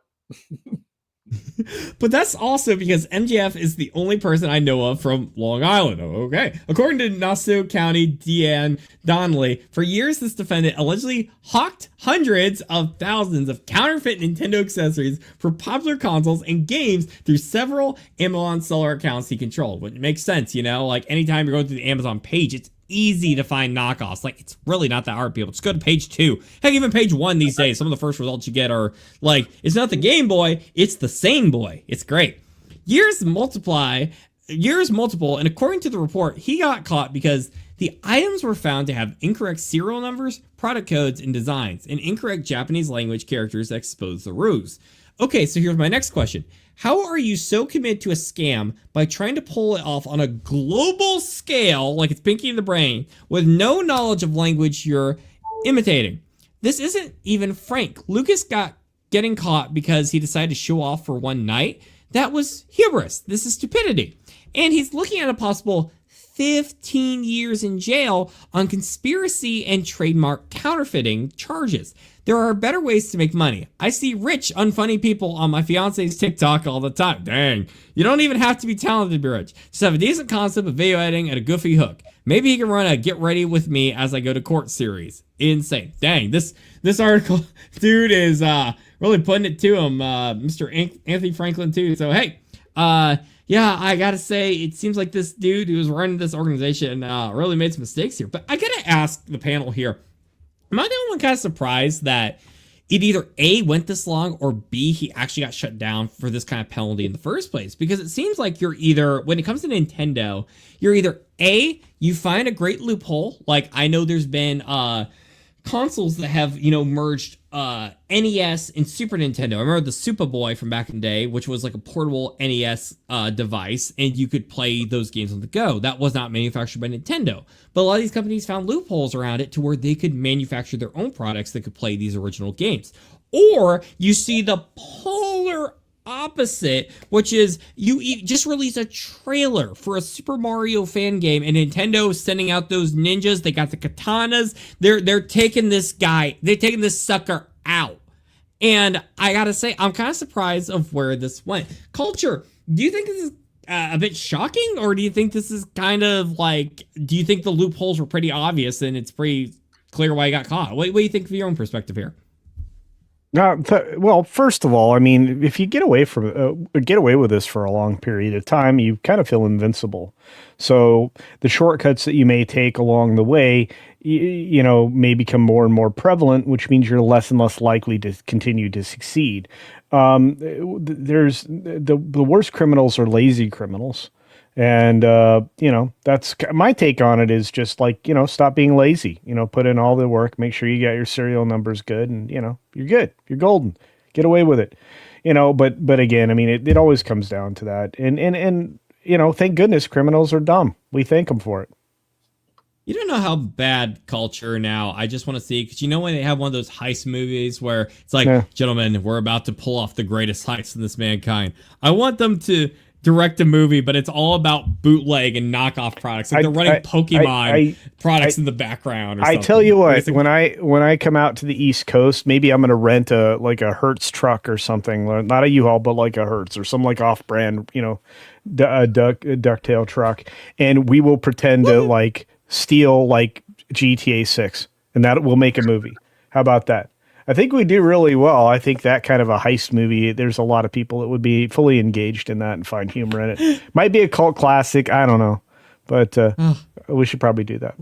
But that's also because MJF is the only person I know of from Long Island. Okay. According to Nassau County DA Donnelly, for years this defendant allegedly hawked hundreds of thousands of counterfeit Nintendo accessories for popular consoles and games through several Amazon seller accounts he controlled. Which makes sense, like anytime you're going through the Amazon page, it's easy to find knockoffs. Like, it's really not that hard, people. Just go to page 2. Heck, even page 1 these days, some of the first results you get are like, it's not the Game Boy, it's the Sane Boy. It's great. Years multiple, and according to the report, he got caught because the items were found to have incorrect serial numbers, product codes, and designs, and incorrect Japanese language characters that expose the ruse. Okay, so here's my next question. How are you so committed to a scam by trying to pull it off on a global scale, like it's Pinky in the Brain, with no knowledge of language you're imitating? This isn't even Frank. Lucas getting caught because he decided to show off for one night. That was hubris. This is stupidity. And he's looking at a possible 15 years in jail on conspiracy and trademark counterfeiting charges. There are better ways to make money. I see rich, unfunny people on my fiance's TikTok all the time. Dang, you don't even have to be talented to be rich. Just have a decent concept of video editing and a goofy hook. Maybe he can run a Get Ready With Me as I Go to Court series. Insane. Dang, this article, dude, is really putting it to him, Mr. Anthony Franklin, too. So, hey, yeah, I gotta say, it seems like this dude who was running this organization really made some mistakes here. But I gotta ask the panel here, am I the only one kind of surprised that it either A, went this long, or B, he actually got shut down for this kind of penalty in the first place? Because it seems like you're either, when it comes to Nintendo, you're either A, you find a great loophole, like I know there's been consoles that have, merged NES and Super Nintendo. I remember the Superboy from back in the day, which was like a portable NES device, and you could play those games on the go. That was not manufactured by Nintendo. But a lot of these companies found loopholes around it to where they could manufacture their own products that could play these original games. Or you see the polar opposite, which is you just release a trailer for a Super Mario fan game, and Nintendo is sending out those ninjas. They got the katanas. They're taking this guy. They're taking this sucker out. And I gotta say, I'm kind of surprised of where this went. Culture, do you think this is a bit shocking, or do you think this is kind of like, do you think the loopholes were pretty obvious and it's pretty clear why he got caught? What do you think from your own perspective here? Well, first of all, I mean, if you get away with this for a long period of time, you kind of feel invincible. So the shortcuts that you may take along the way, may become more and more prevalent, which means you're less and less likely to continue to succeed. There's the worst criminals are lazy criminals. And, that's my take on it is just like, stop being lazy, put in all the work, make sure you got your serial numbers good, and, you're good, you're golden, get away with it, but again, I mean, it always comes down to that. And, thank goodness criminals are dumb. We thank them for it. You don't know how bad culture now. I just want to see, because you know when they have one of those heist movies where it's like, Yeah. gentlemen, we're about to pull off the greatest heist in this mankind. I want them to direct a movie, but it's all about bootleg and knockoff products. Like they're running Pokemon products in the background. Or I something. tell you what, when I come out to the East Coast, maybe I'm gonna rent a Hertz truck or something, not a U-Haul, but like a Hertz or some like off-brand, ducktail truck, and we will pretend to like steal like GTA 6, and that will make a movie. How about that? I think we do really well. I think that kind of a heist movie, there's a lot of people that would be fully engaged in that and find humor in it. Might be a cult classic. I don't know, but we should probably do that.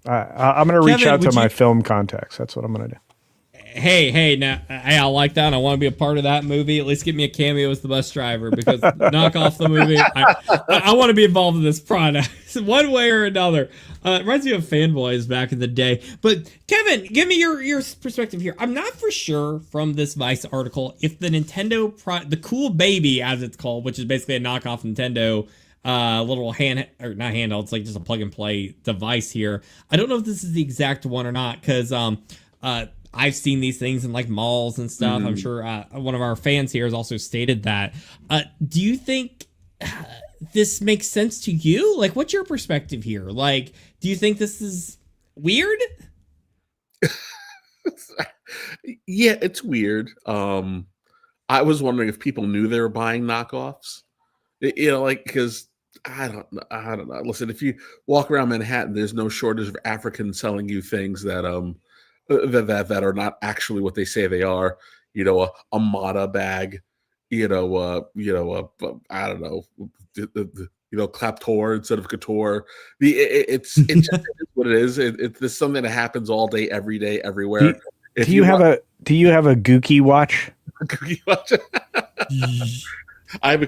I'm going to reach out to my film contacts. That's what I'm going to do. Hey, now I like that. I want to be a part of that movie. At least give me a cameo as the bus driver, because knock off the movie. I want to be involved in this product one way or another. It reminds me of Fanboys back in the day. But Kevin, give me your perspective here. I'm not for sure from this Vice article if the Nintendo the Cool Baby, as it's called, which is basically a knockoff Nintendo little not handheld, it's like just a plug and play device here. I don't know if this is the exact one or not, because I've seen these things in like malls and stuff. I'm sure one of our fans here has also stated that. Do you think this makes sense to you? Like, what's your perspective here? Like, do you think this is weird? Yeah, it's weird. I was wondering if people knew they were buying knockoffs. Because I don't know. Listen, if you walk around Manhattan, there's no shortage of Africans selling you things that that are not actually what they say they are. A Mata bag. I don't know. Claptor instead of couture. It's just what it is. It's something that happens all day, every day, everywhere. Do you have a Gookie watch? Gookie watch. I have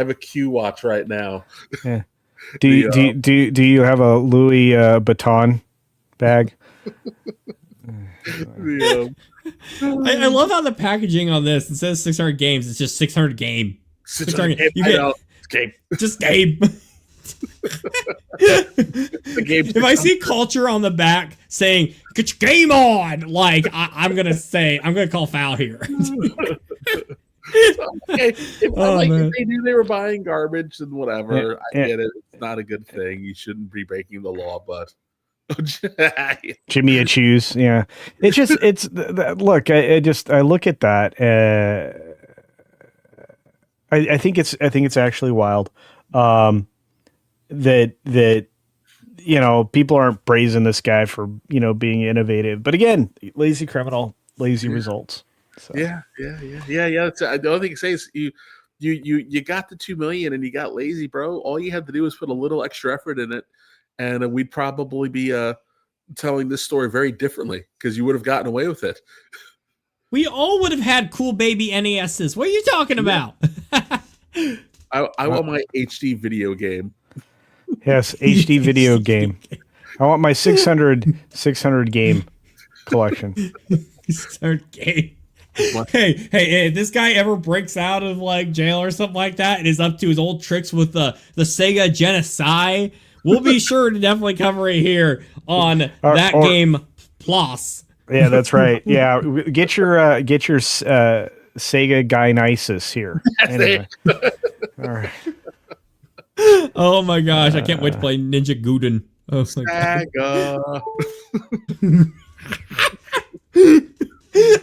a Q watch right now. Yeah. Do you have a Louis Vuitton bag? I love how the packaging on this, it says 600 games, it's just 600 game. 600 game. You get game. Just game. If I see culture on the back saying "get your game on," like I'm gonna call foul here. If they knew they were buying garbage and whatever, I get it. It's not a good thing. You shouldn't be breaking the law, but Jimmy Choose, yeah. Look, I look at that. I think it's actually wild. That people aren't praising this guy for being innovative, but again, lazy criminal, lazy results. So. Yeah. The only thing to say is you got the 2 million and you got lazy, bro. All you had to do was put a little extra effort in it, and we'd probably be telling this story very differently, because you would have gotten away with it. We all would have had cool baby NESs. What are you talking about? I want my HD video game. Yes, HD video game. I want my 600 game collection. 600 game. Hey, if this guy ever breaks out of like jail or something like that and is up to his old tricks with the Sega Genesis, we'll be sure to definitely cover it here on That Game Plus. Yeah, that's right. Yeah, get your Sega Gynisis here. Anyway. All right. Oh my gosh, I can't wait to play Ninja Gaiden. Oh my god.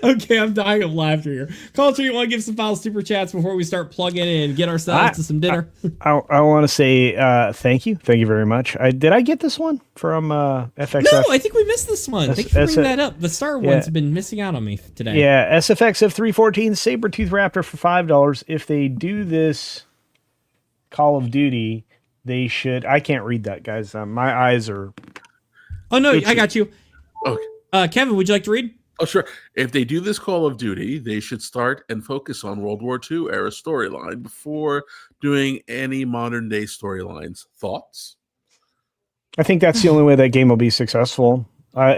Okay, I'm dying of laughter here. Culture, you want to give some final super chats before we start plugging in and get ourselves to some dinner? I want to say thank you very much. Did I get this one from FXF? No, I think we missed this one. Thank you for bringing that up. The Star one's been missing out on me today. Yeah, SFXF 314 Sabertooth Raptor for $5. If they do this Call of Duty, they should. I can't read that, guys. My eyes are. Oh no, I got you. Okay. Kevin, would you like to read? Oh, sure. If they do this Call of Duty, they should start and focus on World War II era storyline before doing any modern day storylines. Thoughts? I think that's the only way that game will be successful.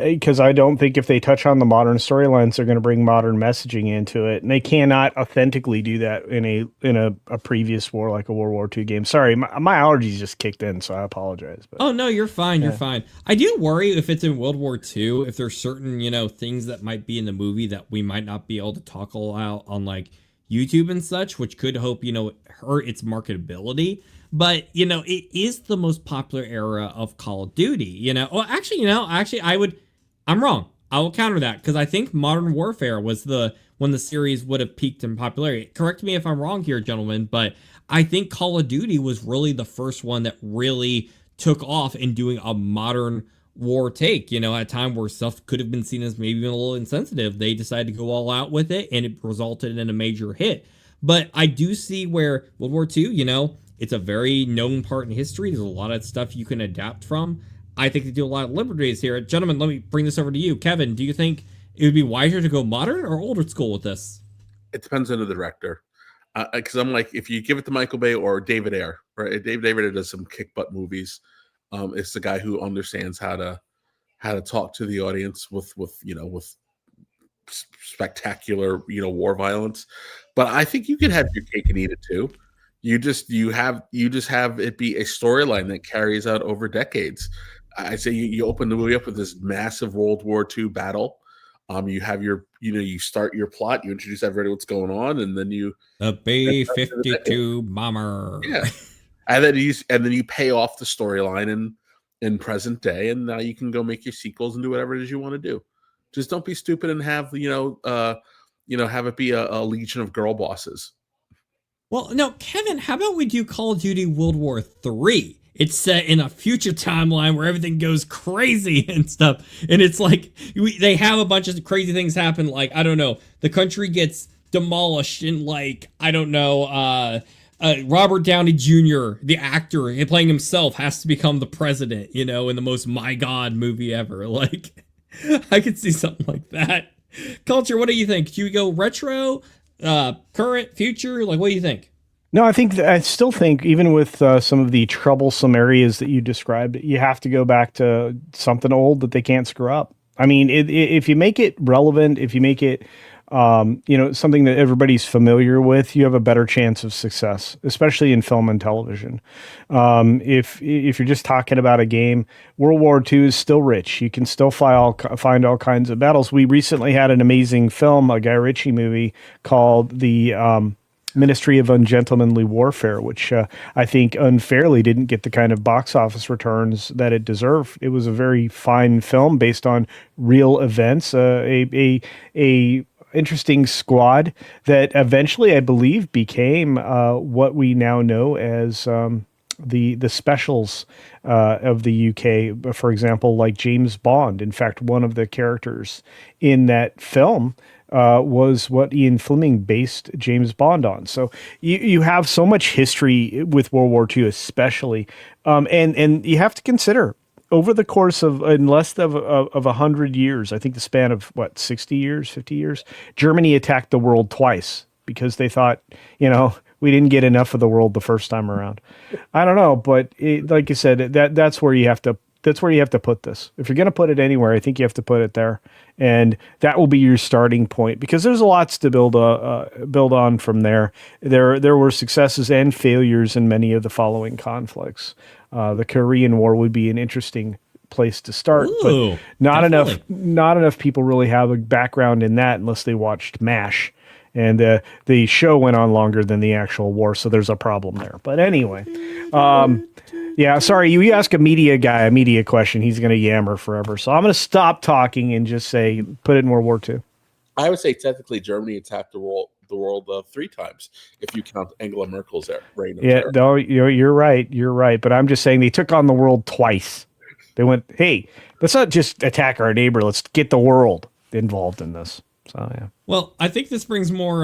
Because I don't think if they touch on the modern storylines, they're going to bring modern messaging into it, and they cannot authentically do that in a previous war like a World War II game. Sorry, my allergies just kicked in, so I apologize. But Oh no, you're fine. You're fine. I do worry if it's in World War II, if there's certain, things that might be in the movie that we might not be able to talk all out on like YouTube and such, which could hurt its marketability. But it is the most popular era of Call of Duty. Oh, actually, I'm wrong. I will counter that because I think Modern Warfare was when the series would have peaked in popularity. Correct me if I'm wrong here, gentlemen, but I think Call of Duty was really the first one that really took off in doing a modern war take. At a time where stuff could have been seen as maybe even a little insensitive, they decided to go all out with it, and it resulted in a major hit. But I do see where World War II, it's a very known part in history. There's a lot of stuff you can adapt from. I think they do a lot of liberties here. Gentlemen, let me bring this over to you. Kevin, do you think it would be wiser to go modern or older school with this? It depends on the director. Because I'm like, if you give it to Michael Bay or David Ayer, right? David Ayer does some kick butt movies. It's the guy who understands how to talk to the audience with spectacular war violence. But I think you could have your cake and eat it too. You just have it be a storyline that carries out over decades. I say you open the movie up with this massive World War II battle. You have you start your plot, you introduce everybody what's going on, and then the B-52 bomber. Yeah, and then you pay off the storyline in present day, and now you can go make your sequels and do whatever it is you want to do. Just don't be stupid and have have it be a legion of girl bosses. Well, no, Kevin, how about we do Call of Duty World War III? It's set in a future timeline where everything goes crazy and stuff. And it's like, they have a bunch of crazy things happen. Like, I don't know, the country gets demolished and Robert Downey Jr., the actor playing himself, has to become the president, in the most My God movie ever. Like, I could see something like that. Culture, what do you think? Do you go retro, current, future? Like, what do you think? No, I still think even with some of the troublesome areas that you described, you have to go back to something old that they can't screw up. I mean, if you make it relevant, if you make it, something that everybody's familiar with, you have a better chance of success, especially in film and television. If you're just talking about a game, World War II is still rich. You can still find all kinds of battles. We recently had an amazing film, a Guy Ritchie movie called the Ministry of Ungentlemanly Warfare, which I think unfairly didn't get the kind of box office returns that it deserved. It was a very fine film based on real events, a interesting squad that eventually, I believe, became what we now know as the specials of the UK. For example, like James Bond. In fact, one of the characters in that film was what Ian Fleming based James Bond on. So you have so much history with World War II, especially, and you have to consider over the course of in less of 100 years, I think the span of 60 years, 50 years, Germany attacked the world twice because they thought, we didn't get enough of the world the first time around. I don't know, but like you said, that's where you have to. That's where you have to put this. If you're going to put it anywhere, I think you have to put it there, and that will be your starting point because there's lots to build on from there. There were successes and failures in many of the following conflicts. The Korean War would be an interesting place to start, Ooh, but not definitely. not enough people really have a background in that unless they watched MASH. And the show went on longer than the actual war, so there's a problem there. But anyway, yeah, sorry, you ask a media guy a media question, he's going to yammer forever. So I'm going to stop talking and just say, put it in World War II. I would say technically Germany attacked the world 3 times if you count Angela Merkel's reign of terror. No, you're right. But I'm just saying they took on the world twice. They went, hey, let's not just attack our neighbor. Let's get the world involved in this. So yeah. Well, I think this brings more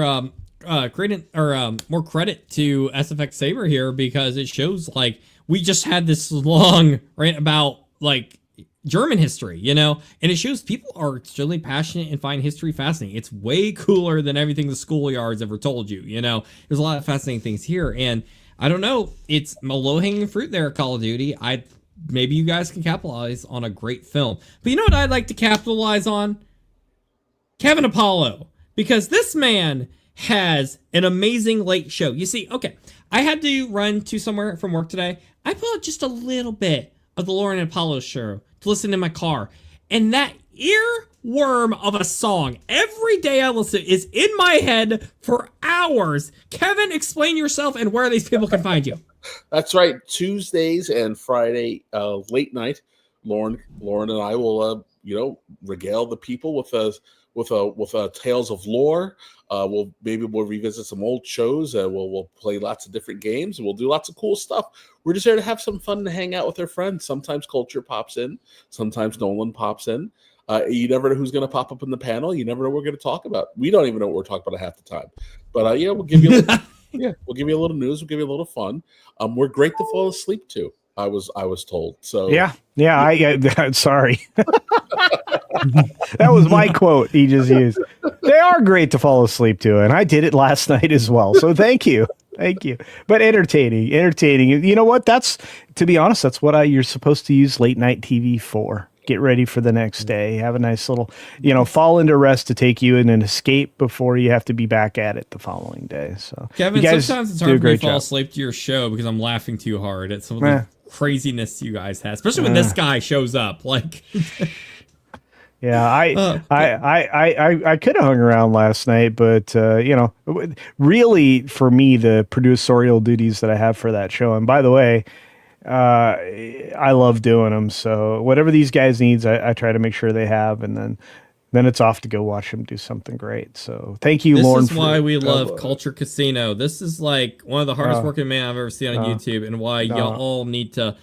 credit to SFX Saber here because it shows like we just had this long rant about like German history, and it shows people are extremely passionate and find history fascinating. It's way cooler than everything the schoolyards ever told you. There's a lot of fascinating things here, and I don't know, it's a low-hanging fruit there at Call of Duty. maybe you guys can capitalize on a great film. But you know what I'd like to capitalize on? Kevin Apollo. Because this man has an amazing late show. You see, okay, I had to run to somewhere from work today. I put out just a little bit of the Lauren and Apollo show to listen in my car. And that earworm of a song, every day I listen, is in my head for hours. Kevin, explain yourself and where these people can find you. That's right. Tuesdays and Friday late night, Lauren and I will regale the people with tales of lore. We'll revisit some old shows. We'll play lots of different games. We'll do lots of cool stuff. We're just there to have some fun and hang out with our friends. Sometimes Culture pops in. Sometimes Nolan pops in. You never know who's going to pop up in the panel. You never know what we're going to talk about. We don't even know what we're talking about half the time. But we'll give you a little, we'll give you a little news. We'll give you a little fun. We're great to fall asleep to. I was told. So yeah. Sorry. That was my quote he just used. They are great to fall asleep to, and I did it last night as well. So thank you. But entertaining. You know what? To be honest, that's what you're supposed to use late night TV for. Get ready for the next day. Have a nice little, fall into rest to take you in an escape before you have to be back at it the following day. So Kevin, sometimes it's hard for me to fall asleep to your show because I'm laughing too hard at some of the craziness you guys have, especially when this guy shows up. Like, yeah, I could have hung around last night, but really for me, the producerial duties that I have for that show, and by the way, I love doing them. So whatever these guys needs, I try to make sure they have, and then it's off to go watch them do something great. So thank you, Lauren. This is why we love Culture Casino. This is like one of the hardest working men I've ever seen on YouTube, and why y'all all need to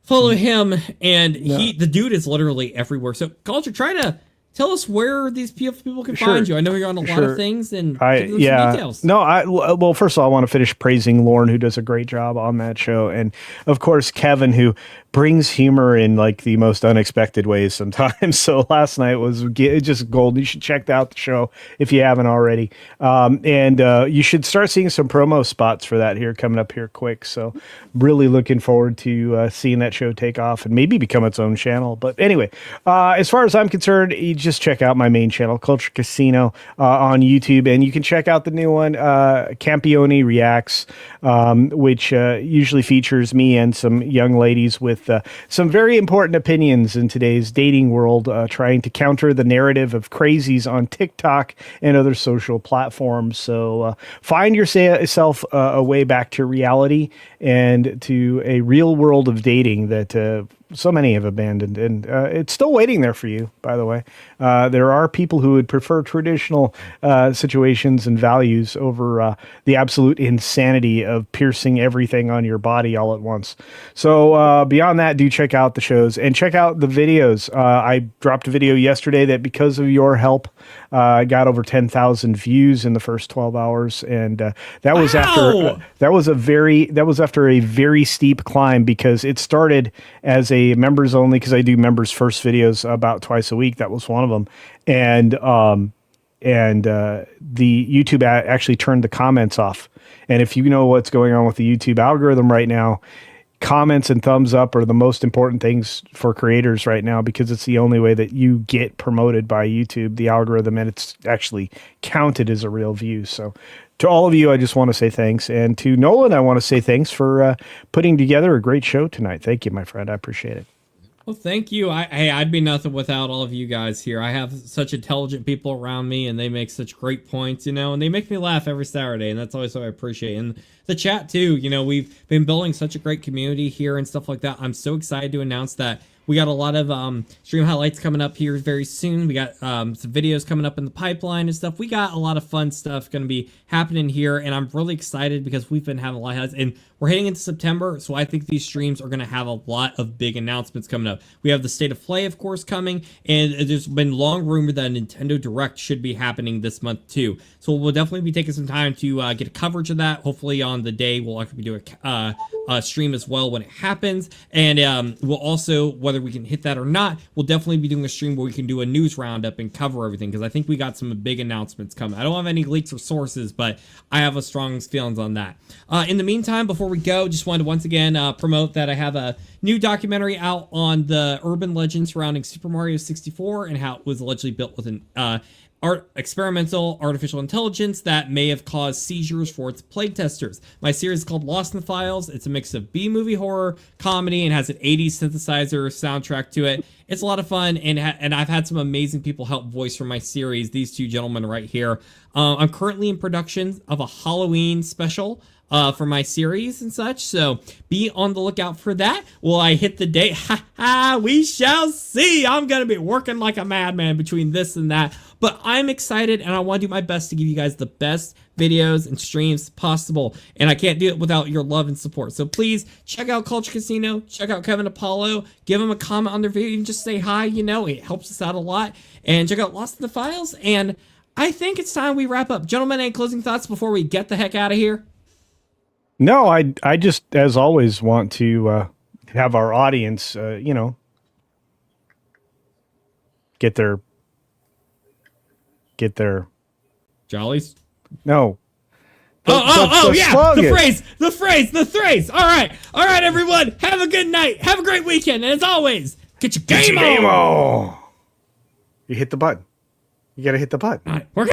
follow him. And the dude is literally everywhere. So Culture, try to tell us where these people can find you. I know you're on a lot of things, and give them some details. Well, first of all, I want to finish praising Lauren, who does a great job on that show, and of course Kevin, who brings humor in like the most unexpected ways sometimes. So last night was just gold. You should check out the show if you haven't already, and you should start seeing some promo spots for that here coming up here quick. So really looking forward to seeing that show take off and maybe become its own channel. But anyway, as far as I'm concerned, you just check out my main channel, Culture Casino, on YouTube, and you can check out the new one, Campione Reacts, which usually features me and some young ladies with some very important opinions in today's dating world, trying to counter the narrative of crazies on TikTok and other social platforms. So find yourself a way back to reality and to a real world of dating that so many have abandoned, and it's still waiting there for you, by the way. There are people who would prefer traditional situations and values over the absolute insanity of piercing everything on your body all at once. So beyond that, do check out the shows and check out the videos. I dropped a video yesterday that, because of your help, got over 10,000 views in the first 12 hours, and that was after a very steep climb, because it started as a members only, because I do members first videos about twice a week. That was one of them, and the YouTube actually turned the comments off. And if you know what's going on with the YouTube algorithm right now, comments and thumbs up are the most important things for creators right now, because it's the only way that you get promoted by YouTube, the algorithm, and it's actually counted as a real view. So to all of you, I just want to say thanks. And to Nolan, I want to say thanks for putting together a great show tonight. Thank you, my friend. I appreciate it. Well, thank you. I'd be nothing without all of you guys here. I have such intelligent people around me, and they make such great points, and they make me laugh every Saturday, and that's always what I appreciate. And the chat, too. We've been building such a great community here and stuff like that. I'm so excited to announce that we got a lot of stream highlights coming up here very soon. We got some videos coming up in the pipeline and stuff. We got a lot of fun stuff going to be happening here, and I'm really excited because we've been having a lot of highlights, and we're heading into September, so I think these streams are going to have a lot of big announcements coming up. We have the State of Play, of course, coming, and there's been long rumored that Nintendo Direct should be happening this month, too. So we'll definitely be taking some time to get a coverage of that. Hopefully on the day, we'll actually be doing stream as well when it happens. And we'll also, whether we can hit that or not, we'll definitely be doing a stream where we can do a news roundup and cover everything, because I think we got some big announcements coming. I don't have any leaks or sources, but I have a strong feelings on that. In the meantime, before we go, just wanted to once again promote that I have a new documentary out on the urban legend surrounding Super Mario 64 and how it was allegedly built with an experimental artificial intelligence that may have caused seizures for its plague testers. My series is called Lost in the Files. It's a mix of B-movie horror, comedy, and has an 80s synthesizer soundtrack to it. It's a lot of fun, and I've had some amazing people help voice for my series. These two gentlemen right here. I'm currently in production of a Halloween special for my series and such, so be on the lookout for that. Will I hit the date? Ha ha, we shall see. I'm gonna be working like a madman between this and that, but I'm excited and I want to do my best to give you guys the best videos and streams possible, and I can't do it without your love and support. So please check out Culture Casino, check out Kevin Apollo, give him a comment on their video, even just say hi, you know, it helps us out a lot. And check out Lost in the Files, and I think it's time we wrap up. Gentlemen, any closing thoughts before we get the heck out of here? No, I just, as always, want to have our audience, you know, get their jollies. No. Yeah, the phrase. All right, everyone, have a good night, have a great weekend, and as always, get your game on. You hit the button. You got to hit the button. All right, we're